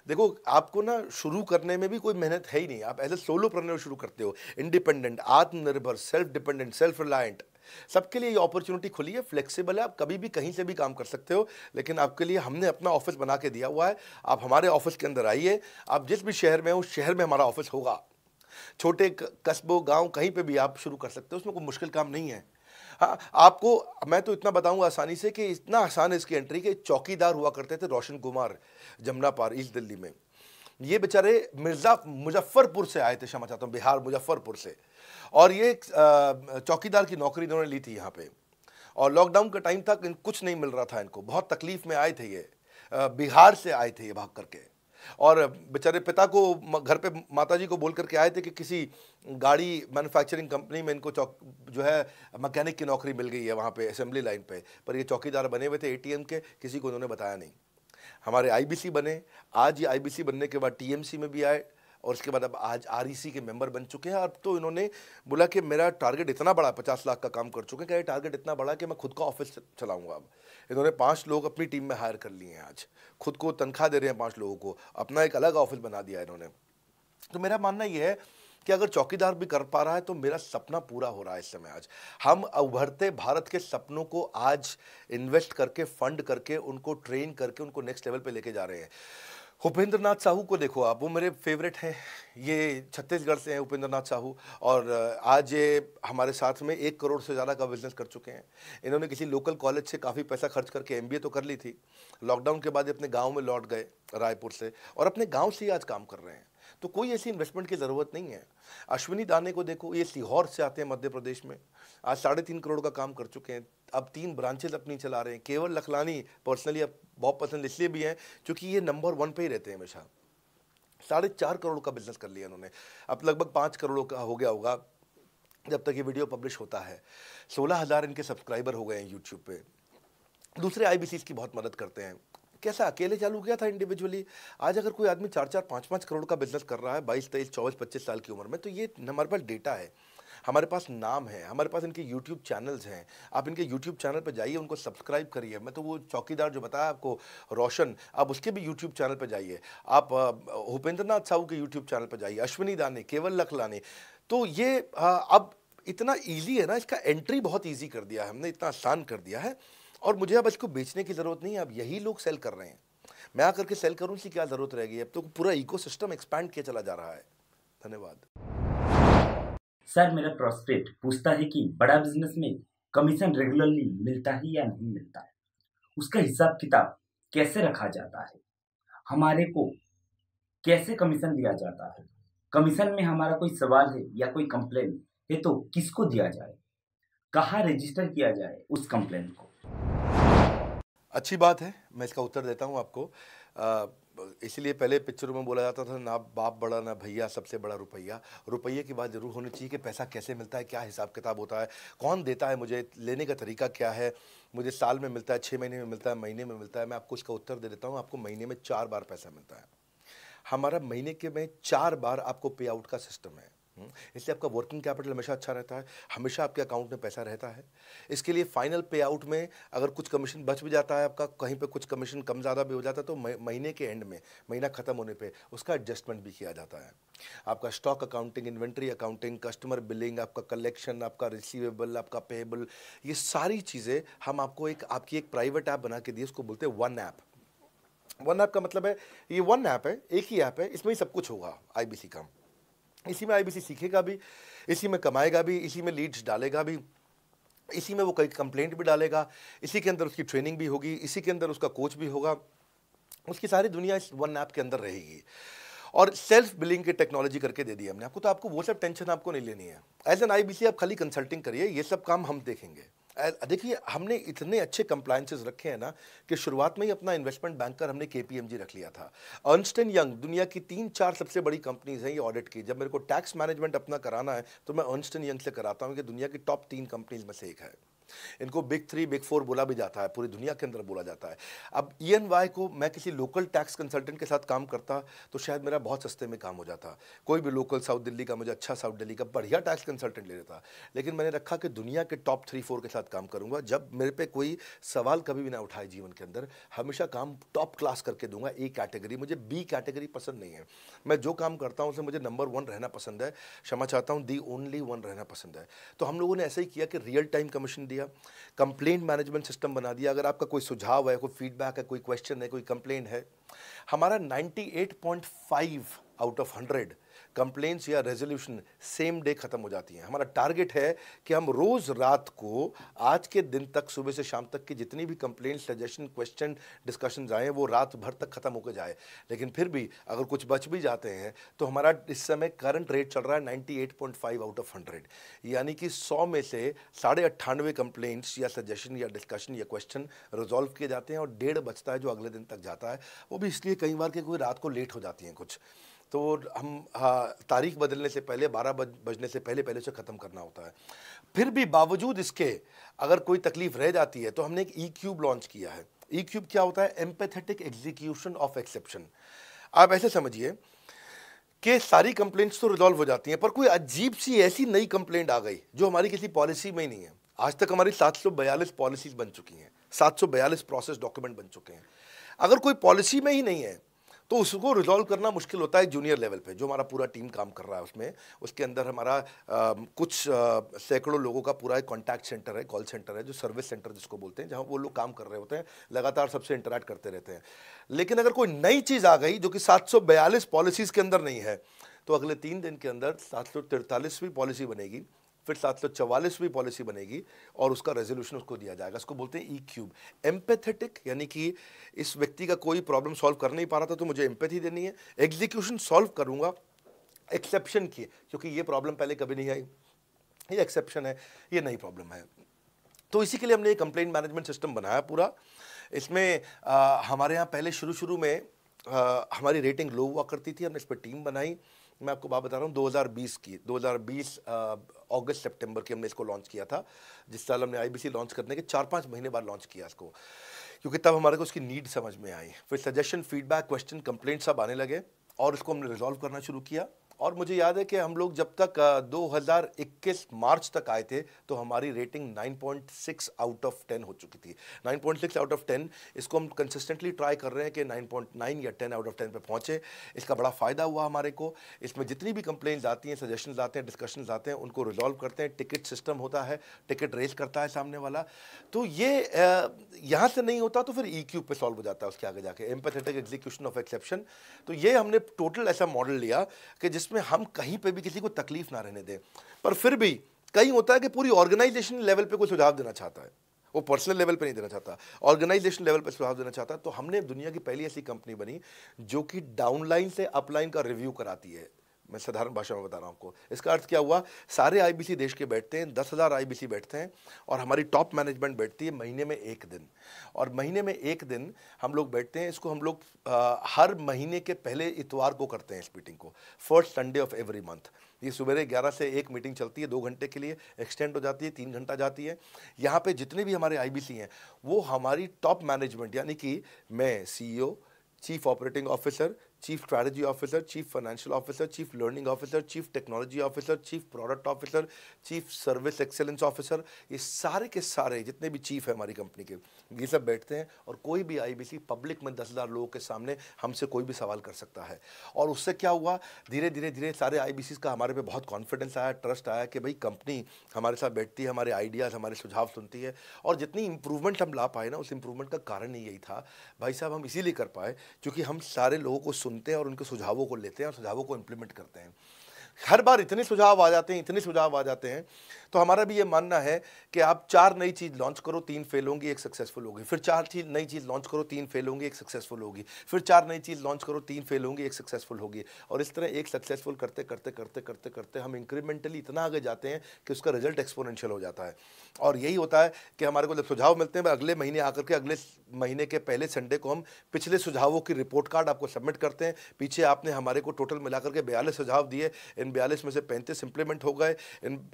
देखो, आपको ना शुरू करने में भी कोई मेहनत है ही नहीं। आप एज ए सोलोप्रेन्योर शुरू करते हो, इंडिपेंडेंट, आत्मनिर्भर, सेल्फ डिपेंडेंट, सेल्फ रिलायंट, सबके लिए ये अपॉर्चुनिटी खुली है। फ्लेक्सिबल है, आप कभी भी कहीं से भी काम कर सकते हो। लेकिन आपके लिए हमने अपना ऑफिस बना के दिया हुआ है। आप हमारे ऑफिस के अंदर आइए, आप जिस भी शहर में हो, उस शहर में हमारा ऑफिस होगा। छोटे कस्बों, गांव, कहीं पे भी आप शुरू कर सकते हो, उसमें कोई मुश्किल काम नहीं है। हाँ, आपको मैं तो इतना बताऊंगा आसानी से कि इतना आसान है इसकी एंट्री कि चौकीदार हुआ करते थे रोशन कुमार, जमुना पार, ईस्ट दिल्ली में। ये बेचारे मुजफ्फरपुर से आए थे, क्षमा चाहता हूँ, बिहार मुजफ्फरपुर से। और ये चौकीदार की नौकरी इन्होंने ली थी यहाँ पे। और लॉकडाउन का टाइम था, कुछ नहीं मिल रहा था इनको, बहुत तकलीफ में आए थे ये। बिहार से आए थे ये भाग करके। और बेचारे पिता को घर पे माताजी को बोल करके आए थे कि किसी गाड़ी मैन्युफैक्चरिंग कंपनी में इनको जो है मैकेनिक की नौकरी मिल गई है वहाँ पे असेंबली लाइन पे। पर ये चौकीदार बने हुए थे ATM के, किसी को उन्होंने बताया नहीं। हमारे IBC बने। आज ये IBC बनने के बाद TMC में भी आए, और उसके बाद अब आज REC के मेंबर बन चुके हैं। अब तो इन्होंने बोला कि मेरा टारगेट इतना बड़ा, 50 लाख का काम कर चुके हैं, कि ये टारगेट इतना बड़ा कि मैं खुद का ऑफिस चलाऊंगा। अब इन्होंने 5 लोग अपनी टीम में हायर कर लिए हैं। आज खुद को तनख्वाह दे रहे हैं 5 लोगों को, अपना एक अलग ऑफिस बना दिया इन्होंने। तो मेरा मानना यह है कि अगर चौकीदार भी कर पा रहा है तो मेरा सपना पूरा हो रहा है इस समय। आज हम उभरते भारत के सपनों को आज इन्वेस्ट करके, फंड करके, उनको ट्रेन करके, उनको नेक्स्ट लेवल पे लेके जा रहे हैं। उपेंद्र नाथ साहू को देखो आप, वो मेरे फेवरेट हैं। ये छत्तीसगढ़ से हैं उपेंद्र नाथ साहू, और आज ये हमारे साथ में 1 करोड़ से ज़्यादा का बिजनेस कर चुके हैं। इन्होंने किसी लोकल कॉलेज से काफ़ी पैसा खर्च करके MBA तो कर ली थी। लॉकडाउन के बाद अपने गांव में लौट गए रायपुर से, और अपने गांव से ही आज काम कर रहे हैं। तो कोई ऐसी इन्वेस्टमेंट की ज़रूरत नहीं है। अश्विनी दाने को देखो, ये सीहोर से आते हैं मध्य प्रदेश में, आज 3.5 करोड़ का काम कर चुके हैं। अब 3 ब्रांचेज अपनी चला रहे हैं। केवल लखलानी पर्सनली अब बहुत पसंद इसलिए भी है क्योंकि ये नंबर 1 पे ही रहते हैं हमेशा। 4.5 करोड़ का बिजनेस कर लिया उन्होंने। अब लगभग 5 करोड़ का हो गया होगा जब तक ये वीडियो पब्लिश होता है। 16,000 इनके सब्सक्राइबर हो गए हैं यूट्यूब पे। दूसरे IBCs की बहुत मदद करते हैं। कैसा अकेले चालू किया था इंडिविजुअली, आज अगर कोई आदमी 4-4, 5-5 करोड़ का बिजनेस कर रहा है 22, 23, 24, 25 साल की उम्र में, तो ये हमारे पास डेटा है, हमारे पास नाम है, हमारे पास इनके यूट्यूब चैनल्स हैं। आप इनके यूट्यूब चैनल पर जाइए, उनको सब्सक्राइब करिए। मैं तो वो चौकीदार जो बताया आपको रोशन, आप उसके भी यूट्यूब चैनल पर जाइए। आप उपेंद्र नाथ साहू के यूट्यूब चैनल पर जाइए, अश्विनी दाने, केवल लखलानी। तो ये अब इतना ईजी है ना, इसका एंट्री बहुत ईजी कर दिया है हमने, इतना आसान कर दिया है। और मुझे अब इसको बेचने की ज़रूरत नहीं है, अब यही लोग सेल कर रहे हैं। मैं आकर के सेल करूँ, इसकी क्या ज़रूरत रहेगी? अब तो पूरा इकोसिस्टम एक्सपैंड किया चला जा रहा है। धन्यवाद। सर, मेरा प्रोस्पेक्ट पूछता है कि बड़ा बिजनेस में कमीशन रेगुलरली मिलता है या नहीं मिलता है, उसका हिसाब किताब कैसे रखा जाता है, हमारे को कैसे कमीशन दिया जाता है, कमीशन में हमारा कोई सवाल है या कोई कंप्लेन है तो किसको दिया जाए, कहाँ रजिस्टर किया जाए उस कंप्लेन को। अच्छी बात है, मैं इसका उत्तर देता हूँ आपको। इसलिए पहले पिक्चरों में बोला जाता था, ना बाप बड़ा ना भैया, सबसे बड़ा रुपया। रुपये की बात जरूर होनी चाहिए कि पैसा कैसे मिलता है, क्या हिसाब किताब होता है, कौन देता है, मुझे लेने का तरीका क्या है, मुझे साल में मिलता है, 6 महीने में मिलता है, महीने में मिलता है। मैं आपको इसका उत्तर दे देता हूँ। आपको महीने में 4 बार पैसा मिलता है। हमारा महीने के में 4 बार आपको पे आउट का सिस्टम है। इसलिए आपका वर्किंग कैपिटल हमेशा अच्छा रहता है, हमेशा आपके अकाउंट में पैसा रहता है। इसके लिए फाइनल पे आउट में अगर कुछ कमीशन बच भी जाता है आपका, कहीं पे कुछ कमीशन कम ज़्यादा भी हो जाता है, तो महीने के एंड में, महीना ख़त्म होने पे उसका एडजस्टमेंट भी किया जाता है। आपका stock accounting, inventory accounting, customer billing, आपका कलेक्शन, आपका रिसीवेबल, आपका पेएबल, ये सारी चीज़ें हम आपको आपकी एक प्राइवेट ऐप बना के दी, उसको बोलते हैं वन ऐप। वन ऐप का मतलब है ये वन ऐप है, एक ही ऐप है, इसमें ही सब कुछ होगा आईबीसी का। इसी में आईबीसी सीखेगा भी, इसी में कमाएगा भी, इसी में लीड्स डालेगा भी, इसी में वो कई कंप्लेंट भी डालेगा, इसी के अंदर उसकी ट्रेनिंग भी होगी, इसी के अंदर उसका कोच भी होगा, उसकी सारी दुनिया इस वन ऐप के अंदर रहेगी। और सेल्फ बिलिंग की टेक्नोलॉजी करके दे दी हमने आपको, तो आपको वो सब टेंशन आपको नहीं लेनी है। एज एन आईबीसी आप खाली कंसल्टिंग करिए, ये सब काम हम देखेंगे। देखिए हमने इतने अच्छे कंप्लायंसेस रखे हैं ना कि शुरुआत में ही अपना इन्वेस्टमेंट बैंकर हमने केपीएमजी रख लिया था। अर्नस्ट एंड यंग दुनिया की 3-4 सबसे बड़ी कंपनीज हैं ये ऑडिट की। जब मेरे को टैक्स मैनेजमेंट अपना कराना है तो मैं अर्नस्ट एंड यंग से कराता हूँ कि दुनिया की टॉप 3 कंपनीज में से एक है। इनको बिग 3, बिग 4 बोला भी जाता है, पूरी दुनिया के अंदर बोला जाता है। अब EY को मैं किसी लोकल टैक्स कंसल्टेंट के साथ काम करता तो शायद मेरा बहुत सस्ते में काम हो जाता। कोई भी लोकल साउथ दिल्ली का, मुझे अच्छा साउथ दिल्ली का बढ़िया टैक्स कंसल्टेंट ले लेता। लेकिन मैंने रखा कि दुनिया के टॉप 3-4 के साथ काम करूंगा। जब मेरे पे कोई सवाल कभी भी ना उठाए जीवन के अंदर, हमेशा काम टॉप क्लास करके दूंगा। ए कैटेगरी, मुझे बी कैटेगरी पसंद नहीं है। मैं जो काम करता हूँ उसमें मुझे नंबर 1 रहना पसंद है, क्षमा चाहता हूँ, दी ओनली 1 रहना पसंद है। तो हम लोगों ने ऐसे ही किया कि रियल टाइम कमीशन दिया, कंप्लेंट मैनेजमेंट सिस्टम बना दिया। अगर आपका कोई सुझाव है, कोई फीडबैक है, कोई क्वेश्चन है, कोई कंप्लेंट है, हमारा 98.5 आउट ऑफ 100 कंप्लेंट्स या रेजोल्यूशन सेम डे खत्म हो जाती हैं। हमारा टारगेट है कि हम रोज रात को, आज के दिन तक, सुबह से शाम तक की जितनी भी कंप्लेंट, सजेशन, क्वेश्चन, डिस्कशंस आए वो रात भर तक खत्म होकर जाए। लेकिन फिर भी अगर कुछ बच भी जाते हैं तो हमारा इस समय करंट रेट चल रहा है 98.5 आउट ऑफ 100, यानी कि 100 में से 98.5 कंप्लेंट्स या सजेशन या डिस्कशन या क्वेश्चन रिजॉल्व किए जाते हैं और 1.5 बचता है जो अगले दिन तक जाता है। वो भी इसलिए कई बार कि कोई रात को लेट हो जाती हैं कुछ, तो हम तारीख बदलने से पहले, 12 बजने से पहले उसे ख़त्म करना होता है। फिर भी बावजूद इसके अगर कोई तकलीफ रह जाती है तो हमने एक E-क्यूब लॉन्च किया है। E-क्यूब क्या होता है? Empathetic execution of exception. आप ऐसे समझिए कि सारी कंप्लेंट्स तो रिजॉल्व हो जाती हैं, पर कोई अजीब सी ऐसी नई कंप्लेंट आ गई जो हमारी किसी पॉलिसी में ही नहीं है। आज तक हमारी 742 पॉलिसीज बन चुकी हैं, 742 प्रोसेस डॉक्यूमेंट बन चुके हैं। अगर कोई पॉलिसी में ही नहीं है तो उसको रिजॉल्व करना मुश्किल होता है जूनियर लेवल पे, जो हमारा पूरा टीम काम कर रहा है उसमें। उसके अंदर हमारा कुछ सैकड़ों लोगों का पूरा एक कॉन्टैक्ट सेंटर है, कॉल सेंटर है, जो सर्विस सेंटर जिसको बोलते हैं, जहाँ वो लोग काम कर रहे होते हैं, लगातार सबसे इंटरैक्ट करते रहते हैं। लेकिन अगर कोई नई चीज़ आ गई जो कि 742 पॉलिसीज़ के अंदर नहीं है, तो अगले 3 दिन के अंदर 743वीं पॉलिसी बनेगी, फिर 744वीं पॉलिसी बनेगी और उसका रेजोल्यूशन उसको दिया जाएगा। इसको बोलते हैं E-क्यूब। एम्पैथेटिक यानी कि इस व्यक्ति का कोई प्रॉब्लम सॉल्व कर नहीं पा रहा था तो मुझे एम्पैथी देनी है, एग्जीक्यूशन सॉल्व करूंगा एक्सेप्शन की, क्योंकि ये प्रॉब्लम पहले कभी नहीं आई, ये एक्सेप्शन है, ये नई प्रॉब्लम है। तो इसी के लिए हमने एक कंप्लेंट मैनेजमेंट सिस्टम बनाया पूरा। इसमें हमारे यहाँ पहले शुरू में हमारी रेटिंग लो हुआ करती थी, हमने इस पर टीम बनाई। मैं आपको बात बता रहा हूँ 2020 अगस्त सितंबर की हमने इसको लॉन्च किया था। जिस साल हमने आईबीसी लॉन्च करने के 4-5 महीने बाद लॉन्च किया इसको, क्योंकि तब हमारे को उसकी नीड समझ में आई। फिर सजेशन, फीडबैक, क्वेश्चन, कंप्लेंट सब आने लगे और इसको हमने रिजॉल्व करना शुरू किया। और मुझे याद है कि हम लोग जब तक 2021 मार्च तक आए थे तो हमारी रेटिंग 9.6 आउट ऑफ 10 हो चुकी थी। 9.6 आउट ऑफ 10, इसको हम कंसिस्टेंटली ट्राई कर रहे हैं कि 9.9 या 10 आउट ऑफ 10 पे पहुँचे। इसका बड़ा फ़ायदा हुआ हमारे को। इसमें जितनी भी कंप्लेंट्स आती हैं, सजेशंस आते हैं, डिस्कशंस आते हैं, उनको रिजॉल्व करते हैं। टिकट सिस्टम होता है, टिकट रेज करता है सामने वाला। तो ये यहाँ से नहीं होता तो फिर E-क्यूब पे सॉल्व हो जाता है उसके आगे जाके, एम्पैथेटिक एग्जीक्यूशन ऑफ एक्सेप्शन। तो ये हमने टोटल ऐसा मॉडल लिया कि जिसमें हम कहीं पे भी किसी को तकलीफ ना रहने दें। पर फिर भी कहीं होता है कि पूरी ऑर्गेनाइजेशन लेवल पे कोई सुझाव देना चाहता है, वो पर्सनल लेवल पे नहीं देना चाहता, ऑर्गेनाइजेशन लेवल पे सुझाव देना चाहता है। तो हमने दुनिया की पहली ऐसी कंपनी बनी जो कि डाउनलाइन से अपलाइन का रिव्यू कराती है। मैं साधारण भाषा में बता रहा हूँ आपको। इसका अर्थ क्या हुआ? सारे आईबीसी देश के बैठते हैं, 10,000 आईबीसी बैठते हैं और हमारी टॉप मैनेजमेंट बैठती है महीने में 1 दिन। और महीने में 1 दिन हम लोग बैठते हैं। इसको हम लोग हर महीने के पहले इतवार को करते हैं इस मीटिंग को, first Sunday off every month. ये सुबह 11 से 1 मीटिंग चलती है, 2 घंटे के लिए एक्सटेंड हो जाती है, 3 घंटा जाती है। यहाँ पे जितने भी हमारे आईबीसी हैं वो हमारी टॉप मैनेजमेंट, यानी कि मैं CEO, chief operating officer, chief strategy officer, chief financial officer, chief learning officer, chief technology officer, chief product officer, chief service excellence officer, ये सारे के सारे जितने भी चीफ है हमारी कंपनी के, ये सब बैठते हैं और कोई भी आईबीसी पब्लिक में 10,000 लोगों के सामने हमसे कोई भी सवाल कर सकता है। और उससे क्या हुआ, धीरे धीरे धीरे सारे आईबीसी का हमारे पे बहुत कॉन्फिडेंस आया, ट्रस्ट आया कि भाई कंपनी हमारे साथ बैठती है, हमारे आइडियाज़, हमारे सुझाव सुनती है। और जितनी इंप्रूवमेंट हम ला पाए ना, उस इंप्रूवमेंट का कारण ही यही था भाई साहब, हम इसीलिए कर पाए क्योंकि हम सारे लोगों को सुनते हैं और उनके सुझावों को लेते हैं और सुझावों को इम्प्लीमेंट करते हैं। हर बार इतने सुझाव आ जाते हैं, इतने सुझाव आ जाते हैं, तो हमारा भी ये मानना है कि आप 4 नई चीज़ लॉन्च करो, 3 फेल होंगी, 1 सक्सेसफुल होगी, फिर 4 नई चीज़ लॉन्च करो, 3 फेल होंगी, 1 सक्सेसफुल होगी, फिर 4 नई चीज़ लॉन्च करो, 3 फेल होंगी, 1 सक्सेसफुल होगी। और इस तरह एक सक्सेसफुल करते करते करते करते करते हम इंक्रीमेंटली इतना आगे जाते हैं कि उसका रिजल्ट एक्सपोनेंशियल हो जाता है। और यही होता है कि हमारे को जब सुझाव मिलते हैं, अगले महीने आकर के अगले महीने के पहले संडे को हम पिछले सुझावों की रिपोर्ट कार्ड आपको सबमिट करते हैं। पीछे आपने हमारे को टोटल मिलाकर के 42 सुझाव दिए, इन 42 में से 35 इंप्लीमेंट हो गए,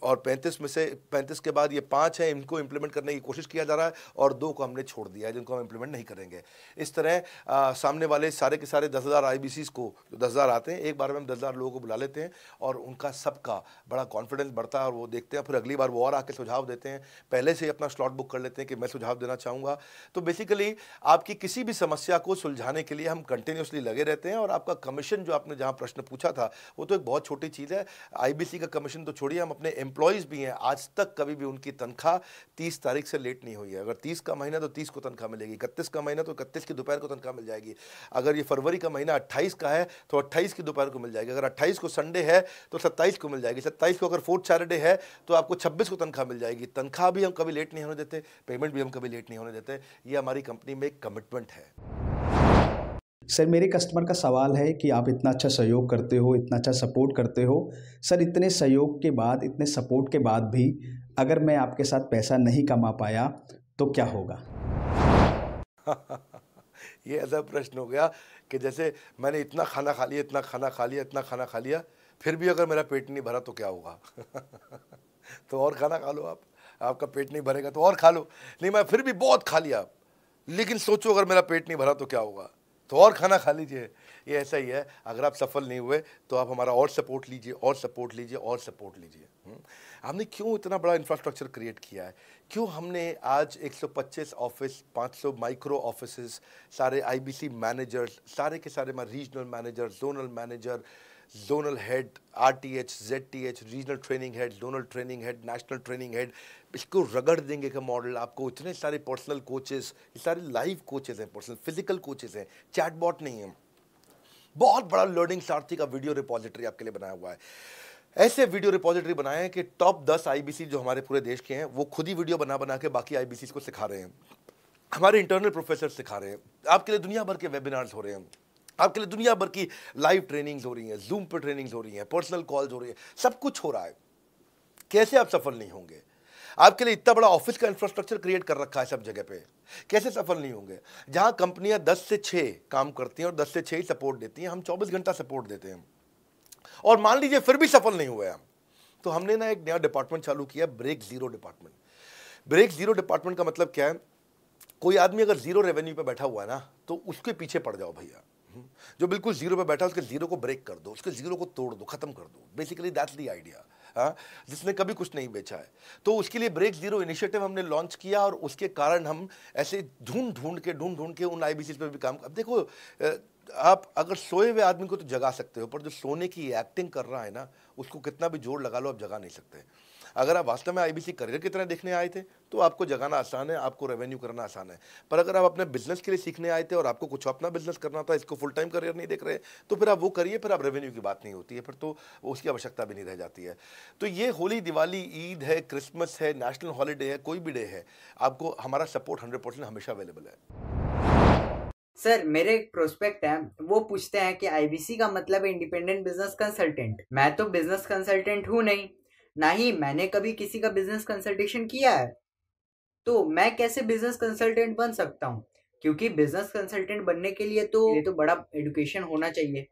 और 35 में से 35 के बाद ये 5 हैं, इनको इंप्लीमेंट करने की कोशिश किया जा रहा है, और 2 को हमने छोड़ दिया है जिनको हम इंप्लीमेंट नहीं करेंगे। इस तरह सामने वाले सारे के सारे 10,000 आईबीसीज को, जो 10,000 आते हैं, एक बार में हम 10,000 लोगों को बुला लेते हैं और उनका सबका बड़ा कॉन्फिडेंस बढ़ता है और वो देखते हैं, फिर अगली बार वो और आके सुझाव देते हैं, पहले से ही अपना स्लॉट बुक कर लेते हैं कि मैं सुझाव देना चाहूँगा। तो बेसिकली आपकी किसी भी समस्या को सुलझाने के लिए हम कंटिन्यूसली लगे रहते हैं। और आपका कमीशन, जो आपने जहाँ प्रश्न पूछा था, वो तो एक बहुत छोटी चीज़ है। आईबीसी का कमीशन तो छोड़िए, हम अपने एम्प्लॉयज़ भी हैं, आज तक कभी भी उनकी तनख्वाह 30 तारीख से लेट नहीं हुई है। अगर 30 का महीना तो 30 को तनख्वाह मिलेगी, 31 का महीना तो 31 की दोपहर को तनख्वाह मिल जाएगी, अगर ये फरवरी का महीना 28 का है तो 28 की दोपहर को मिल जाएगी, अगर 28 को संडे है तो 27 को मिल जाएगी, 27 को अगर फोर्थ सैटरडे है तो आपको 26 को तनख्वाह मिल जाएगी। तनख्वाह भी हम कभी लेट नहीं होने देते, पेमेंट भी हम कभी लेट नहीं होने देते। ये हमारी कंपनी में एक कमिटमेंट है। सर, मेरे कस्टमर का सवाल है कि आप इतना अच्छा सहयोग करते हो, इतना अच्छा सपोर्ट करते हो, सर इतने सहयोग के बाद, इतने सपोर्ट के बाद भी अगर मैं आपके साथ पैसा नहीं कमा पाया तो क्या होगा? ये ऐसा प्रश्न हो गया कि जैसे मैंने इतना खाना खा लिया, इतना खाना खा लिया, इतना खाना खा लिया, फिर भी अगर मेरा पेट नहीं भरा तो क्या होगा? तो और खाना खा लो आप, आपका पेट नहीं भरेगा तो और खा लो। नहीं, मैं फिर भी बहुत खा लिया, लेकिन सोचो अगर मेरा पेट नहीं भरा तो क्या होगा, तो और खाना खा लीजिए। ये ऐसा ही है, अगर आप सफल नहीं हुए तो आप हमारा और सपोर्ट लीजिए, और सपोर्ट लीजिए, और सपोर्ट लीजिए। हमने क्यों इतना बड़ा इंफ्रास्ट्रक्चर क्रिएट किया है, क्यों हमने आज 125 ऑफिस, 500 माइक्रो ऑफिसेस, सारे आईबीसी मैनेजर्स, सारे के सारे regional manager, zonal manager, zonal head, RTH, ZTH, regional training head, zonal training head, national training head, इसको रगड़ देंगे का मॉडल आपको। इतने सारे पर्सनल कोचेस, ये सारे लाइव कोचेस हैं, पर्सनल फिजिकल कोचेस हैं, चैटबॉट नहीं है। बहुत बड़ा लर्निंग सारथी का वीडियो रिपोजिटरी आपके लिए बनाया हुआ है। ऐसे वीडियो रिपोजिटरी बनाए हैं कि टॉप 10 आईबीसी जो हमारे पूरे देश के हैं, वो खुद ही वीडियो बना बना के बाकी आईबीसी को सिखा रहे हैं। हमारे इंटरनल प्रोफेसर सिखा रहे हैं, आपके लिए दुनिया भर के वेबिनार्स हो रहे हैं, आपके लिए दुनिया भर की लाइव ट्रेनिंग्स हो रही हैं, जूम पर ट्रेनिंग्स हो रही हैं, पर्सनल कॉल्स हो रही हैं, सब कुछ हो रहा है। कैसे आप सफल नहीं होंगे? आपके लिए इतना बड़ा ऑफिस का इंफ्रास्ट्रक्चर क्रिएट कर रखा है सब जगह पे, कैसे सफल नहीं होंगे? जहां कंपनियां 10 से 6 काम करती हैं और 10 से 6 ही सपोर्ट देती हैं, हम 24 घंटा सपोर्ट देते हैं। और मान लीजिए फिर भी सफल नहीं हुए हम, तो हमने ना एक नया डिपार्टमेंट चालू किया, break zero department. Break zero department का मतलब क्या है? कोई आदमी अगर जीरो रेवेन्यू पे बैठा हुआ है ना, तो उसके पीछे पड़ जाओ भैया। जो बिल्कुल जीरो पे बैठा है, उसके जीरो को ब्रेक कर दो, उसके जीरो को तोड़ दो, खत्म कर दो। Basically that's the idea. हाँ, जिसने कभी कुछ नहीं बेचा है, तो उसके लिए ब्रेक जीरो इनिशिएटिव हमने लॉन्च किया, और उसके कारण हम ऐसे ढूंढ ढूंढ के उन आईबीसी पे भी काम। अब देखो, आप अगर सोए हुए आदमी को तो जगा सकते हो, पर जो सोने की एक्टिंग कर रहा है ना, उसको कितना भी जोर लगा लो, आप जगा नहीं सकते। अगर आप वास्तव में आईबीसी करियर की तरह देखने आए थे तो आपको जगाना आसान है, आपको रेवेन्यू करना आसान है। पर अगर आप अपने बिजनेस के लिए सीखने आए थे और आपको कुछ अपना बिजनेस करना था, इसको फुल टाइम करियर नहीं देख रहे, तो फिर आप वो करिए, फिर आप रेवेन्यू की बात नहीं होती है, फिर तो उसकी आवश्यकता भी नहीं रह जाती है। तो ये होली, दिवाली, ईद है, क्रिसमस है, नेशनल हॉलीडे है, कोई भी डे है, आपको हमारा सपोर्ट 100% हमेशा अवेलेबल है। सर, मेरे एक प्रोस्पेक्ट है, वो पूछते हैं कि आईबीसी का मतलब है इंडिपेंडेंट बिजनेस कंसल्टेंट। मैं तो बिजनेस कंसल्टेंट हूँ नहीं, ना ही मैंने कभी किसी का बिजनेस कंसल्टेशन किया है, तो मैं कैसे बिजनेस कंसल्टेंट बन सकता हूँ? क्योंकि बिजनेस कंसल्टेंट बनने के लिए तो बड़ा एजुकेशन होना चाहिए।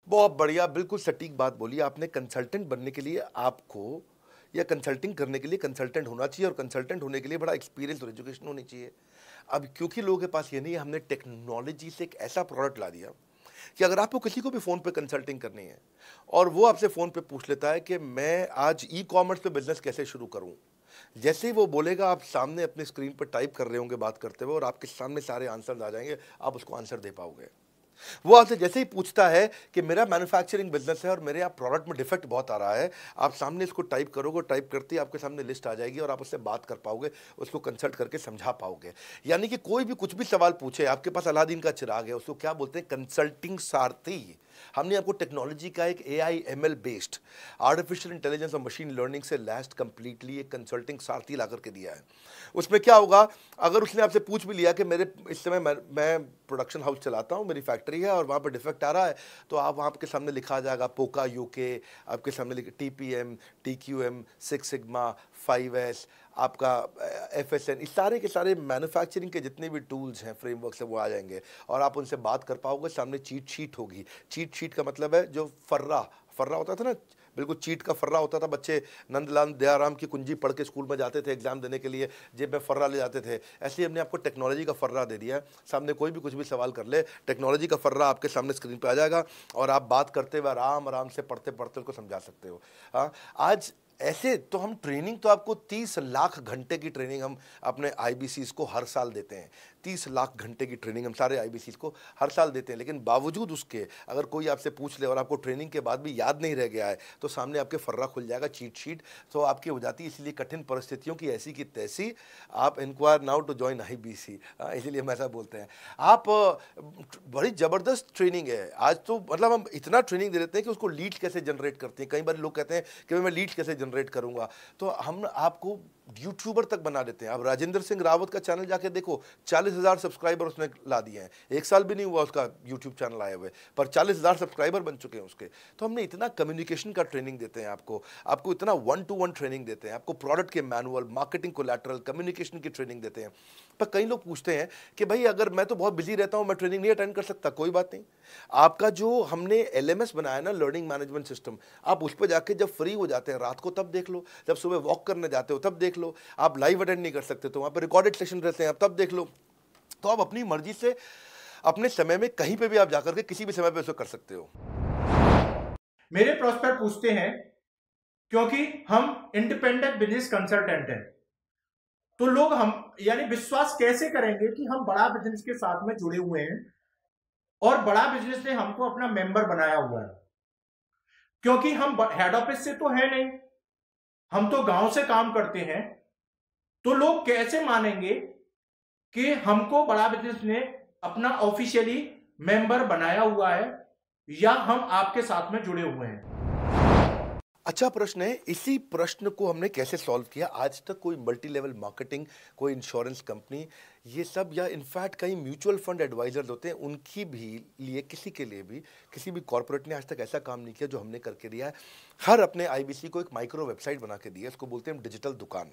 बहुत बढ़िया, बिल्कुल सटीक बात बोली आपने। कंसल्टेंट बनने के लिए आपको, या कंसल्टिंग करने के लिए कंसल्टेंट होना चाहिए, और कंसल्टेंट होने के लिए बड़ा एक्सपीरियंस और एजुकेशन होनी चाहिए। अब क्योंकि लोगों के पास ये नहीं है, हमने टेक्नोलॉजी से एक ऐसा प्रोडक्ट ला दिया कि अगर आपको किसी को भी फ़ोन पे कंसल्टिंग करनी है और वो आपसे फ़ोन पे पूछ लेता है कि मैं आज ई-कॉमर्स पे बिज़नेस कैसे शुरू करूं, जैसे ही वो बोलेगा आप सामने अपनी स्क्रीन पर टाइप कर रहे होंगे बात करते हुए और आपके सामने सारे आंसर आ जाएंगे, आप उसको आंसर दे पाओगे। वो आपसे जैसे ही पूछता है कि मेरा मैन्युफैक्चरिंग बिजनेस है और मेरे यहाँ प्रोडक्ट में डिफेक्ट बहुत आ रहा है, आप सामने इसको टाइप करोगे, टाइप करते ही आपके सामने लिस्ट आ जाएगी और आप उससे बात कर पाओगे, उसको कंसल्ट करके समझा पाओगे। यानी कि कोई भी कुछ भी सवाल पूछे, आपके पास अलादीन का चिराग है, उसको क्या बोलते हैं, कंसल्टिंग सारथी। हमने आपको टेक्नोलॉजी का एक AI ML based artificial intelligence और मशीन लर्निंग से लैस्ड कंप्लीटली एक कंसल्टिंग सारथी ला करके दिया है। उसमें क्या होगा, अगर उसने आपसे पूछ भी लिया कि मेरे इस समय मैं प्रोडक्शन हाउस चलाता हूँ, मेरी फैक्ट्री है और वहाँ पर डिफेक्ट आ रहा है, तो आप वहाँ के सामने लिखा जाएगा पोका UK, आपके सामने TPM, TQM, 6 सिग्मा, 5S, आपका FSN, इस सारे के सारे मैन्युफैक्चरिंग के जितने भी टूल्स हैं, फ्रेमवर्क से वो आ जाएंगे और आप उनसे बात कर पाओगे। सामने चीट शीट होगी। चीट शीट का मतलब है जो फर्रा होता था ना, बिल्कुल चीट का फर्रा होता था। बच्चे नंदलाल दयाराम की कुंजी पढ़ के स्कूल में जाते थे एग्जाम देने के लिए, जेब में फर्रा ले जाते थे। ऐसे ही हमने आपको टेक्नोलॉजी का फर्रा दे दिया है। सामने कोई भी कुछ भी सवाल कर ले, टेक्नोलॉजी का फर्रा आपके सामने स्क्रीन पे आ जाएगा और आप बात करते हुए आराम से पढ़ते पढ़ते उसको समझा सकते हो। हाँ, आज ऐसे तो हम ट्रेनिंग तो आपको 30 लाख घंटे की ट्रेनिंग हम अपने IBCs को हर साल देते हैं। 30 लाख घंटे की ट्रेनिंग हम सारे IBCs को हर साल देते हैं। लेकिन बावजूद उसके अगर कोई आपसे पूछ ले और आपको ट्रेनिंग के बाद भी याद नहीं रह गया है, तो सामने आपके फर्रा खुल जाएगा, चीट शीट तो आपकी हो जाती है। इसलिए कठिन परिस्थितियों की ऐसी की तैसी, आप inquire now to join IBC, इसीलिए हम ऐसा बोलते हैं। आप बड़ी ज़बरदस्त ट्रेनिंग है आज तो, मतलब हम इतना ट्रेनिंग दे देते हैं कि उसको लीड्स कैसे जनरेट करते हैं। कई बार लोग कहते हैं कि मैं लीड्स कैसे जनरेट करूंगा, तो हम आपको यूट्यूबर तक बना देते हैं। अब राजेंद्र सिंह रावत का चैनल जाके देखो, 40,000 सब्सक्राइबर उसने ला दिए हैं। 1 साल भी नहीं हुआ उसका यूट्यूब चैनल आए हुए, पर 40,000 सब्सक्राइबर बन चुके हैं उसके। तो हमने इतना कम्युनिकेशन का ट्रेनिंग देते हैं आपको इतना 1-to-1 ट्रेनिंग देते हैं, आपको प्रोडक्ट के मैनुअल, मार्केटिंग कोलैटरल, कम्युनिकेशन की ट्रेनिंग देते हैं। पर कई लोग पूछते हैं कि भाई अगर मैं तो बहुत बिजी रहता हूं, मैं ट्रेनिंग नहीं अटेंड कर सकता। कोई बात नहीं, आपका जो हमने LMS बनाया ना, लर्निंग मैनेजमेंट सिस्टम, आप उस पर जाके जब फ्री हो जाते हैं रात को तब देख लो, जब सुबह वॉक करने जाते हो तब देख लो। आप लाइव अटेंड नहीं कर सकते तो वहां पर रिकॉर्डेड सेशन रहते हैं, आप तब देख लो। तो आप अपनी मर्जी से अपने समय में कहीं पे भी आप जाकर के किसी भी समय पे उसको कर सकते हो। मेरे प्रोस्पेक्ट पूछते हैं, क्योंकि हम इंडिपेंडेंट बिजनेस कंसल्टेंट हैं, तो लोग हम यानी विश्वास कैसे करेंगे कि हम बड़ा बिजनेस के साथ में जुड़े हुए हैं और बड़ा बिजनेस ने हमको अपना मेंबर बनाया हुआ है। क्योंकि हम हेड ऑफिस से तो है नहीं, हम तो गांव से काम करते हैं, तो लोग कैसे मानेंगे कि हमको बड़ा बिजनेस ने अपना ऑफिशियली मेंबर बनाया हुआ है या हम आपके साथ में जुड़े हुए हैं। अच्छा प्रश्न है। इसी प्रश्न को हमने कैसे सॉल्व किया, आज तक कोई मल्टी लेवल मार्केटिंग, कोई इंश्योरेंस कंपनी, ये सब, या इनफैक्ट कई म्यूचुअल फंड एडवाइजर्स होते हैं, उनकी भी लिए किसी के लिए भी किसी भी कॉर्पोरेट ने आज तक ऐसा काम नहीं किया जो हमने करके दिया है। हर अपने IBC को एक माइक्रो वेबसाइट बना के दी है, इसको बोलते हैं हम डिजिटल दुकान।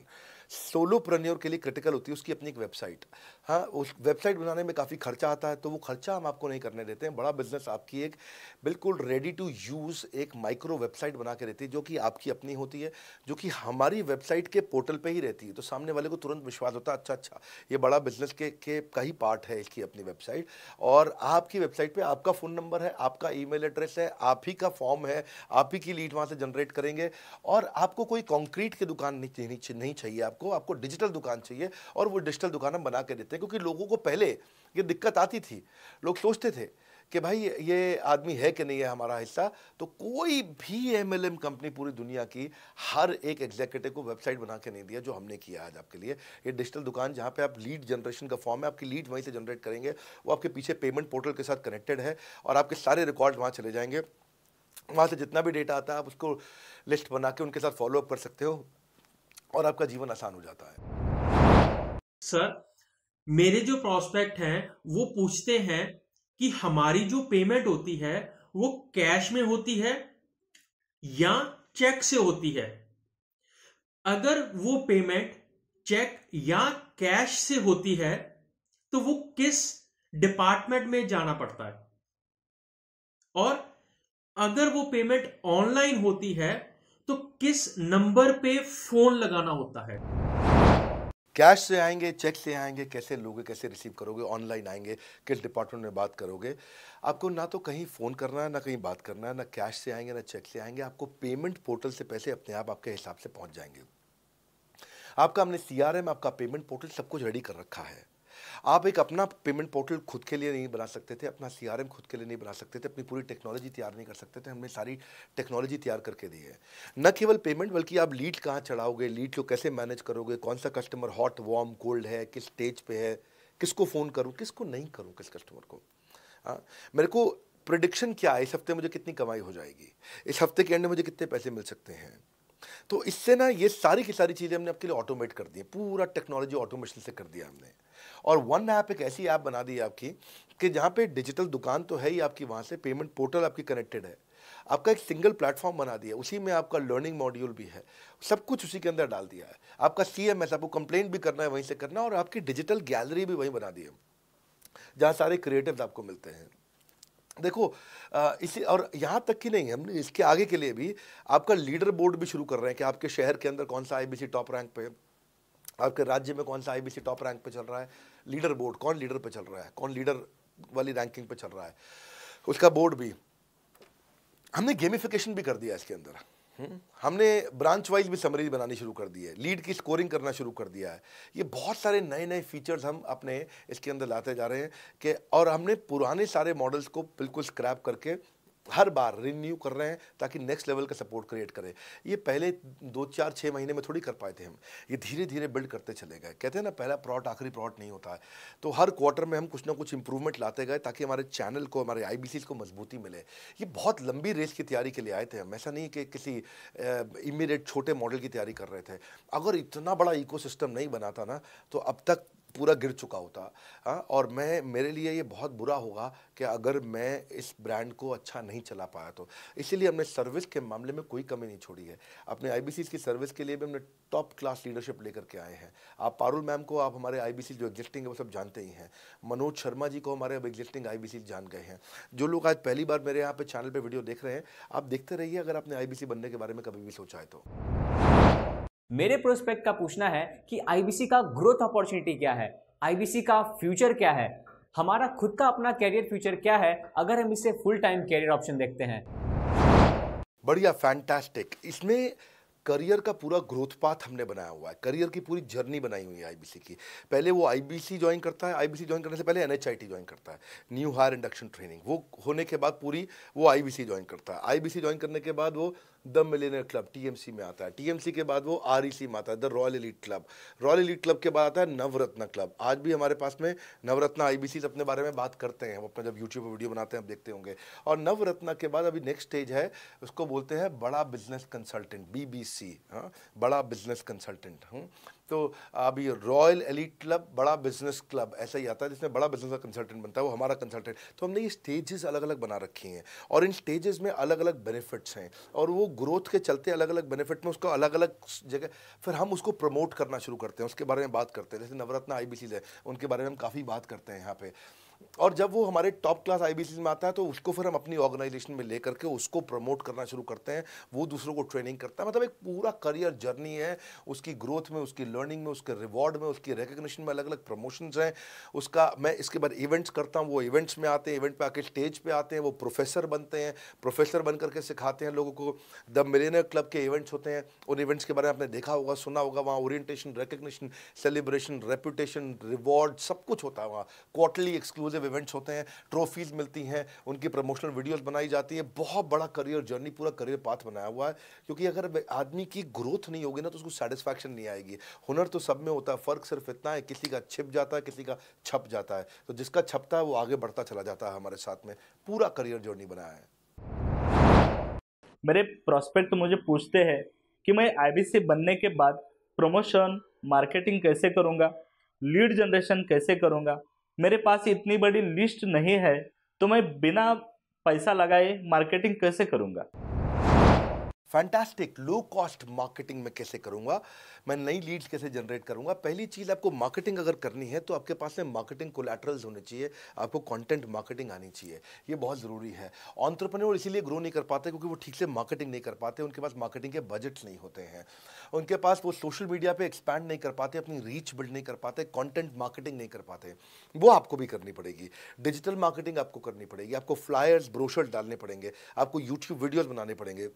सोलोप्रेन्योर के लिए क्रिटिकल होती है उसकी अपनी एक वेबसाइट। हाँ, उस वेबसाइट बनाने में काफ़ी खर्चा आता है, तो वो खर्चा हम आपको नहीं करने देते हैं। बड़ा बिजनेस आपकी एक बिल्कुल रेडी टू यूज़ एक माइक्रो वेबसाइट बना के देती है, जो कि आपकी अपनी होती है, जो कि हमारी वेबसाइट के पोर्टल पे ही रहती है। तो सामने वाले को तुरंत विश्वास होता है, अच्छा ये बड़ा बिजनेस के का ही पार्ट है इसकी अपनी वेबसाइट। और आपकी वेबसाइट पे आपका फ़ोन नंबर है, आपका ईमेल एड्रेस है, आप ही का फॉर्म है, आप ही की लीड वहाँ से जनरेट करेंगे। और आपको कोई कॉन्क्रीट की दुकान नहीं चाहिए, आपको डिजिटल दुकान चाहिए। और वो डिजिटल दुकान हम बना के देते हैं, क्योंकि लोगों को पहले ये दिक्कत आती थी, लोग सोचते थे कि भाई ये आदमी है कि नहीं है हमारा हिस्सा। तो कोई भी MLM कंपनी पूरी दुनिया की हर एक एग्जीक्यूटिव को वेबसाइट बना के नहीं दिया जो हमने किया आज आपके लिए। ये डिजिटल दुकान जहाँ पे आप लीड जनरेशन का फॉर्म है, आपकी लीड वहीं से जनरेट करेंगे, वो आपके पीछे पेमेंट पोर्टल के साथ कनेक्टेड है और आपके सारे रिकॉर्ड वहाँ चले जाएंगे। वहाँ से जितना भी डेटा आता है आप उसको लिस्ट बना के उनके साथ फॉलोअप कर सकते हो और आपका जीवन आसान हो जाता है। सर, मेरे जो प्रोस्पेक्ट हैं वो पूछते हैं कि हमारी जो पेमेंट होती है वो कैश में होती है या चेक से होती है। अगर वो पेमेंट चेक या कैश से होती है तो वो किस डिपार्टमेंट में जाना पड़ता है, और अगर वो पेमेंट ऑनलाइन होती है तो किस नंबर पे फोन लगाना होता है। कैश से आएंगे, चेक से आएंगे, कैसे लोगे, कैसे रिसीव करोगे, ऑनलाइन आएंगे, किस डिपार्टमेंट में बात करोगे। आपको ना तो कहीं फ़ोन करना है, ना कहीं बात करना है, ना कैश से आएंगे, ना चेक से आएंगे। आपको पेमेंट पोर्टल से पैसे अपने आप आपके हिसाब से पहुंच जाएंगे। आपका हमने CRM, आपका पेमेंट पोर्टल सब कुछ रेडी कर रखा है। आप एक अपना पेमेंट पोर्टल खुद के लिए नहीं बना सकते थे, अपना CRM खुद के लिए नहीं बना सकते थे, अपनी पूरी टेक्नोलॉजी तैयार नहीं कर सकते थे। हमने सारी टेक्नोलॉजी तैयार करके दी है। न केवल पेमेंट, बल्कि आप लीड कहाँ चढ़ाओगे, लीड को कैसे मैनेज करोगे, कौन सा कस्टमर हॉट, वार्म, कोल्ड है, किस स्टेज पे है, किसको फ़ोन करूँ, किसको नहीं करूँ, किस कस्टमर को। मेरे को प्रेडिक्शन क्या है, इस हफ्ते मुझे कितनी कमाई हो जाएगी, इस हफ्ते के एंड में मुझे कितने पैसे मिल सकते हैं। तो इससे ना ये सारी की सारी चीज़ें हमने आपके लिए ऑटोमेट कर दी है, पूरा टेक्नोलॉजी ऑटोमेशन से कर दिया हमने। और वन ऐप एक ऐसी ऐप बना दी है आपकी कि जहाँ पे डिजिटल दुकान तो है ही आपकी, वहाँ से पेमेंट पोर्टल आपकी कनेक्टेड है, आपका एक सिंगल प्लेटफॉर्म बना दिया, उसी में आपका लर्निंग मॉड्यूल भी है, सब कुछ उसी के अंदर डाल दिया है। आपका CMS, आपको कंप्लेंट भी करना है वहीं से करना, और आपकी डिजिटल गैलरी भी वहीं बना दी है, जहाँ सारे क्रिएटिव्स आपको मिलते हैं। देखो इसी, और यहाँ तक कि नहीं, हमने इसके आगे के लिए भी आपका लीडर बोर्ड भी शुरू कर रहे हैं कि आपके शहर के अंदर कौन सा IBC टॉप रैंक पे, आपके राज्य में कौन सा IBC टॉप रैंक पे चल रहा है, लीडर बोर्ड कौन लीडर पे चल रहा है, कौन लीडर वाली रैंकिंग पे चल रहा है, उसका बोर्ड भी हमने गेमिफिकेशन भी कर दिया इसके अंदर। हमने ब्रांच वाइज भी समरी बनानी शुरू कर दी है, लीड की स्कोरिंग करना शुरू कर दिया है। ये बहुत सारे नए नए फीचर्स हम अपने इसके अंदर लाते जा रहे हैं कि, और हमने पुराने सारे मॉडल्स को बिल्कुल स्क्रैप करके हर बार रिन्यू कर रहे हैं ताकि नेक्स्ट लेवल का सपोर्ट क्रिएट करें। ये पहले 2-4-6 महीने में थोड़ी कर पाए थे हम, ये धीरे धीरे बिल्ड करते चले गए। कहते हैं ना, पहला प्लॉट आखिरी प्लॉट नहीं होता है। तो हर क्वार्टर में हम कुछ ना कुछ इंप्रूवमेंट लाते गए ताकि हमारे चैनल को, हमारे IBCs को मजबूती मिले। ये बहुत लंबी रेस की तैयारी के लिए आए थे हम, ऐसा नहीं कि किसी इमीडिएट छोटे मॉडल की तैयारी कर रहे थे। अगर इतना बड़ा इकोसिस्टम नहीं बनाता ना तो अब तक पूरा गिर चुका होता। और मेरे लिए ये बहुत बुरा होगा कि अगर मैं इस ब्रांड को अच्छा नहीं चला पाया तो। इसीलिए हमने सर्विस के मामले में कोई कमी नहीं छोड़ी है। अपने IBCs की सर्विस के लिए भी हमने टॉप क्लास लीडरशिप लेकर के आए हैं। आप पारुल मैम को, आप हमारे IBC जो एग्जिस्टिंग है वो सब जानते ही हैं। मनोज शर्मा जी को हमारे अब एग्जिस्टिंग IBC जान गए हैं। जो लोग आज पहली बार मेरे यहाँ पे चैनल पे वीडियो देख रहे हैं, आप देखते रहिए अगर आपने IBC बनने के बारे में कभी भी सोचा है तो। मेरे प्रोस्पेक्ट का पूछना है कि IBC का ग्रोथ अपॉर्चुनिटी क्या है, IBC का फ्यूचर क्या है, हमारा खुद का अपना कैरियर फ्यूचर क्या है अगर हम इसे फुल टाइम कैरियर ऑप्शन देखते हैं। बढ़िया, फैंटास्टिक। इसमें करियर का पूरा ग्रोथ पाथ हमने बनाया हुआ है, करियर की पूरी जर्नी बनाई हुई है IBC की। पहले वो IBC ज्वाइन करता है, IBC ज्वाइन करने से पहले NHIT ज्वाइन करता है, न्यू हायर इंडक्शन ट्रेनिंग। वो होने के बाद पूरी वो IBC ज्वाइन करता है। IBC ज्वाइन करने के बाद वो द मिलेनियर क्लब TMC में आता है। TMC के बाद वो REC में आता है, the royal elite club. Royal elite club के बाद आता है नवरत्न क्लब। आज भी हमारे पास में नवरत्न IBCs अपने बारे में बात करते हैं, हम अपना जब यूट्यूब पर वीडियो बनाते हैं आप देखते होंगे। और नवरत्न के बाद अभी नेक्स्ट स्टेज है, उसको बोलते हैं बड़ा बिजनेस कंसल्टेंट, BBC। हाँ, बड़ा बिजनेस कंसल्टेंट। तो अभी रॉयल एलीट क्लब, बड़ा बिजनेस क्लब, ऐसा ही आता है जिसमें बड़ा बिजनेस का कंसल्टेंट बनता है, वो हमारा कंसल्टेंट। तो हमने ये स्टेजेस अलग अलग बना रखी हैं और इन स्टेजेस में अलग अलग बेनिफिट्स हैं और वो ग्रोथ के चलते अलग अलग बेनिफिट में उसको अलग अलग जगह फिर हम उसको प्रमोट करना शुरू करते हैं, उसके बारे में बात करते हैं। जैसे नवरत्न IBCs है, उनके बारे में हम काफ़ी बात करते हैं यहाँ पे। और जब वो हमारे टॉप क्लास IBCs में आता है तो उसको फिर हम अपनी ऑर्गेनाइजेशन में लेकर के उसको प्रमोट करना शुरू करते हैं, वो दूसरों को ट्रेनिंग करता है। मतलब एक पूरा करियर जर्नी है, उसकी ग्रोथ में, उसकी लर्निंग में, उसके रिवॉर्ड में, उसकी रिकग्निशन में अलग अलग प्रमोशंस हैं उसका। मैं इसके बाद इवेंट्स करता हूँ, वो इवेंट्स में आते हैं, इवेंट पे आके स्टेज पे आते हैं, वो प्रोफेसर बनते हैं, प्रोफेसर बन करके सिखाते हैं लोगों को। द मिलेनियर क्लब के इवेंट्स होते हैं, उन इवेंट्स के बारे में आपने देखा होगा, सुना होगा। वहाँ orientation, recognition, celebration, reputation, reward सब कुछ होता है। वहाँ क्वार्टरली एक्सक्लूसिव इवेंट्स होते हैं, ट्रॉफीज मिलती हैं, उनकी प्रमोशनल वीडियोस बनाई जाती है। बहुत बड़ा करियर जर्नी, पूरा करियर पाथ बनाया हुआ है। क्योंकि अगर आदमी की ग्रोथ नहीं होगी ना तो उसको सेटिस्फैक्शन नहीं आएगी। हुनर तो सब में होता है, फर्क सिर्फ इतना है, किसी का छिप जाता है, किसी का छप जाता है। तो जिसका छपता है वो आगे बढ़ता चला जाता है। हमारे साथ में पूरा करियर जर्नी बनाया है। मेरे प्रोस्पेक्ट मुझे पूछते हैं कि मैं IBC बनने के बाद प्रमोशन, मार्केटिंग कैसे करूंगा, लीड जनरेशन कैसे करूंगा। मेरे पास इतनी बड़ी लिस्ट नहीं है तो मैं बिना पैसा लगाए मार्केटिंग कैसे करूंगा। फैंटास्टिक। लो कॉस्ट मार्केटिंग में कैसे करूंगा, मैं नई लीड्स कैसे जनरेट करूंगा। पहली चीज़, आपको मार्केटिंग अगर करनी है तो आपके पास में मार्केटिंग कोलैटरल्स होने चाहिए, आपको कंटेंट मार्केटिंग आनी चाहिए, ये बहुत ज़रूरी है। एंटरप्रेन्योर इसीलिए ग्रो नहीं कर पाते क्योंकि वो ठीक से मार्केटिंग नहीं कर पाते, उनके पास मार्केटिंग के बजट्स नहीं होते हैं, उनके पास वो सोशल मीडिया पे एक्सपैंड नहीं कर पाते, अपनी रीच बिल्ड नहीं कर पाते, कंटेंट मार्केटिंग नहीं कर पाते। वो आपको भी करनी पड़ेगी। डिजिटल मार्केटिंग आपको करनी पड़ेगी, आपको फ्लायर्स ब्रोशर डालने पड़ेंगे, आपको यूट्यूब वीडियोस बनाने पड़ेंगे।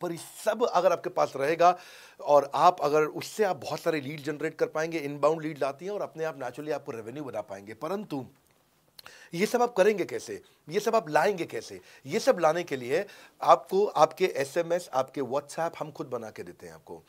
पर ये सब अगर आपके पास रहेगा और आप अगर उससे आप बहुत सारे लीड जनरेट कर पाएंगे, इनबाउंड लीड आती हैं और अपने आप नेचुरली आपको रेवेन्यू बना पाएंगे। परंतु ये सब आप करेंगे कैसे, ये सब आप लाएंगे कैसे? ये सब लाने के लिए आपको आपके SMS, आपके व्हाट्सएप हम खुद बना के देते हैं, आपको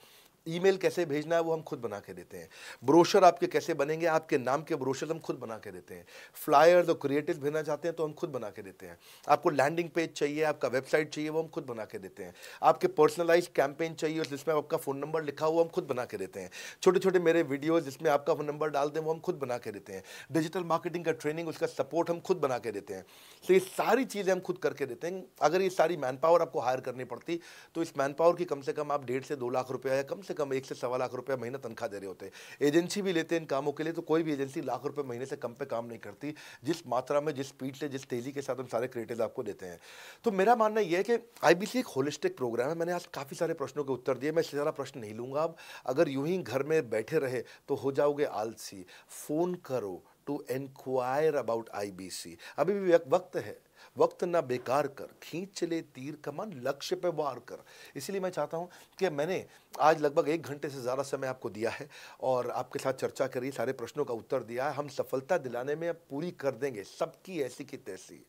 ईमेल कैसे भेजना है वो हम खुद बना के देते हैं, ब्रोशर आपके कैसे बनेंगे, आपके नाम के ब्रोशर हम खुद बना के देते हैं, फ्लायर्स और क्रिएटिव भेजना चाहते हैं तो हम खुद बना के देते हैं, आपको लैंडिंग पेज चाहिए, आपका वेबसाइट चाहिए, वो हम खुद बना के देते हैं, आपके पर्सनलाइज्ड कैंपेन चाहिए जिसमें आपका फ़ोन नंबर लिखा हुआ हम खुद बना के देते हैं, छोटे छोटे मेरे वीडियोज़ जिसमें आपका फ़ोन नंबर डाल दें वो हम खुद बना के देते हैं, डिजिटल मार्केटिंग का ट्रेनिंग, उसका सपोर्ट हम खुद बना के देते हैं। तो ये सारी चीज़ें हम खुद करके देते हैं। अगर ये सारी मैन पावर आपको हायर करनी पड़ती तो इस मैन पावर की कम से कम आप 1.5 से 2 लाख रुपया या कम से कम 1 से 1.25 लाख रुपया महीना तनख्वाह दे रहे होते हैं। एजेंसी भी लेते हैं इन कामों के लिए, तो कोई भी एजेंसी लाख रुपए महीने से कम पे काम नहीं करती, जिस मात्रा में, जिस स्पीड से, जिस तेजी के साथ हम सारे क्रिएटिव आपको देते हैं। तो मेरा मानना यह है कि IBC एक होलिस्टिक प्रोग्राम है। मैंने आज काफ़ी सारे प्रश्नों के उत्तर दिए, मैं इससे ज़्यादा प्रश्न नहीं लूँगा अब। अगर यूं ही घर में बैठे रहे तो हो जाओगे आलसी। फ़ोन करो टू इंक्वायर अबाउट IBC। अभी भी वक्त है, वक्त ना बेकार कर, खींच चले तीर कमान, लक्ष्य पे वार कर। इसलिए मैं चाहता हूं कि मैंने आज लगभग 1 घंटे से ज़्यादा समय आपको दिया है और आपके साथ चर्चा करी, सारे प्रश्नों का उत्तर दिया है। हम सफलता दिलाने में अब पूरी कर देंगे सबकी ऐसी की तैसी।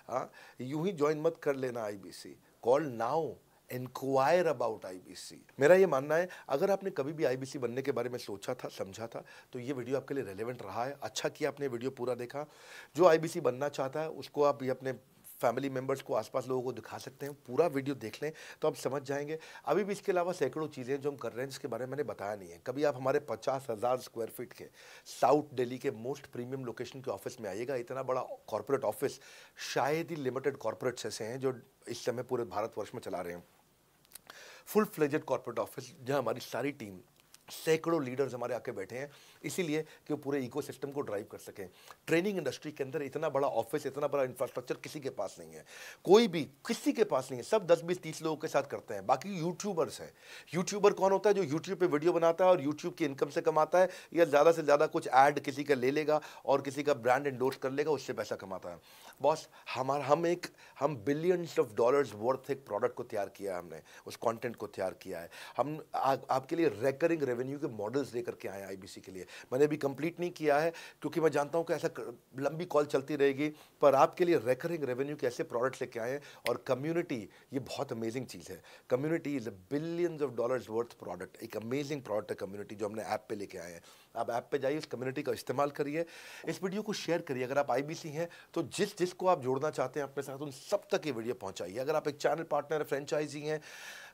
हाँ, यूं ही ज्वाइन मत कर लेना IBC, call now, inquire about IBC। मेरा ये मानना है, अगर आपने कभी भी IBC बनने के बारे में सोचा था, समझा था, तो ये वीडियो आपके लिए रेलेवेंट रहा है। अच्छा किया आपने वीडियो पूरा देखा। जो IBC बनना चाहता है उसको आप ये अपने फैमिली मेंबर्स को, आसपास लोगों को दिखा सकते हैं। पूरा वीडियो देख लें तो आप समझ जाएंगे। अभी भी इसके अलावा सैकड़ों चीज़ें जो हम कर रहे हैं जिसके बारे में मैंने बताया नहीं है। कभी आप हमारे 50,000 स्क्वायर फीट के साउथ दिल्ली के मोस्ट प्रीमियम लोकेशन के ऑफिस में आइएगा। इतना बड़ा कॉर्पोरेट ऑफिस शायद ही लिमिटेड कॉर्पोरेट्स ऐसे हैं जो इस समय पूरे भारतवर्ष में चला रहे हैं। फुल फ्लेजेड कॉर्पोरेट ऑफिस जहां हमारी सारी टीम, सैकड़ों लीडर्स हमारे आके बैठे हैं, इसीलिए कि वो पूरे इकोसिस्टम को ड्राइव कर सकें। ट्रेनिंग इंडस्ट्री के अंदर इतना बड़ा ऑफिस, इतना बड़ा इंफ्रास्ट्रक्चर किसी के पास नहीं है, कोई भी किसी के पास नहीं है। सब 10, 20, 30 लोगों के साथ करते हैं। बाकी यूट्यूबर्स हैं। यूट्यूबर कौन होता है? जो यूट्यूब पे वीडियो बनाता है और यूट्यूब की इनकम से कमाता है, या ज़्यादा से ज़्यादा कुछ ऐड किसी का ले लेगा और किसी का ब्रांड एंडोर्स कर लेगा, उससे पैसा कमाता है। बॉस, हम बिलियंस ऑफ डॉलर्स वर्थ एक प्रोडक्ट को तैयार किया है, हमने उस कंटेंट को तैयार किया है। हम आपके लिए रेकरिंग रेवेन्यू के मॉडल्स लेकर के आए हैं IBC के लिए। मैंने अभी कंप्लीट नहीं किया है क्योंकि मैं जानता हूं कि ऐसा लंबी कॉल चलती रहेगी, पर आपके लिए रेकरिंग रेवेन्यू के ऐसे प्रोडक्ट्स लेके आए हैं। और कम्युनिटी, ये बहुत अमेजिंग चीज़ है। Community is a billions of dollars worth product, एक अमेजिंग प्रोडक्ट है कम्युनिटी, जो हमने ऐप पे लेके आए हैं। आप ऐप पे जाइए, इस कम्युनिटी का इस्तेमाल करिए, इस वीडियो को शेयर करिए। अगर आप IBC हैं तो जिसको आप जोड़ना चाहते हैं अपने साथ, उन सब तक ये वीडियो पहुंचाइए। अगर आप एक चैनल पार्टनर, फ्रेंचाइजी हैं,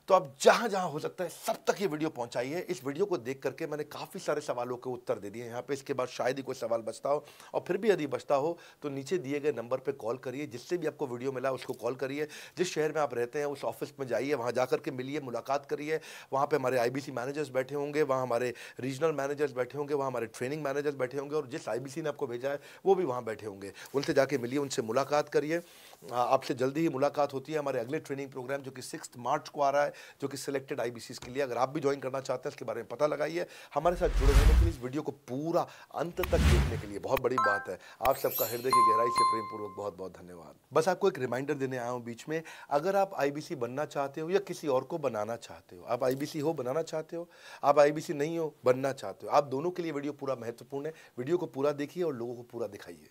तो आप जहां जहां हो सकता है सब तक ये वीडियो पहुंचाइए। इस वीडियो को देख करके मैंने काफ़ी सारे सवालों के उत्तर दे दिए यहाँ पे। इसके बाद शायद ही कोई सवाल बचता हो, और फिर भी यदि बचता हो तो नीचे दिए गए नंबर पे कॉल करिए। जिससे भी आपको वीडियो मिला उसको कॉल करिए। जिस शहर में आप रहते हैं उस ऑफिस में जाइए, वहाँ जा करके मिलिए, मुलाकात करिए। वहाँ पर हमारे IBC मैनेजर्स बैठे होंगे, वहाँ हमारे रीजनल मैनेजर्स बैठे होंगे, वहाँ हमारे ट्रेनिंग मैनेजर्स बैठे होंगे, और जिस IBC ने आपको भेजा है वो भी वहाँ बैठे होंगे। उनसे जाके मिलिए, उनसे मुलाकात करिए। आपसे जल्दी ही मुलाकात होती है। हमारे अगले ट्रेनिंग प्रोग्राम जो कि 6 मार्च को आ रहा है, जो कि सिलेक्टेड IBCs के लिए, अगर आप भी ज्वाइन करना चाहते हैं इसके बारे में पता लगाइए। हमारे साथ जुड़े रहने के लिए, इस वीडियो को पूरा अंत तक देखने के लिए बहुत बड़ी बात है। आप सबका हृदय की गहराई से प्रेम पूर्वक बहुत बहुत धन्यवाद। बस आपको एक रिमाइंडर देने आया हूँ बीच में, अगर आप IBC बनना चाहते हो या किसी और को बनाना चाहते हो, आप IBC हो बनाना चाहते हो, आप IBC नहीं हो बनना चाहते हो, आप दोनों के लिए वीडियो पूरा महत्वपूर्ण है। वीडियो को पूरा देखिए और लोगों को पूरा दिखाइए।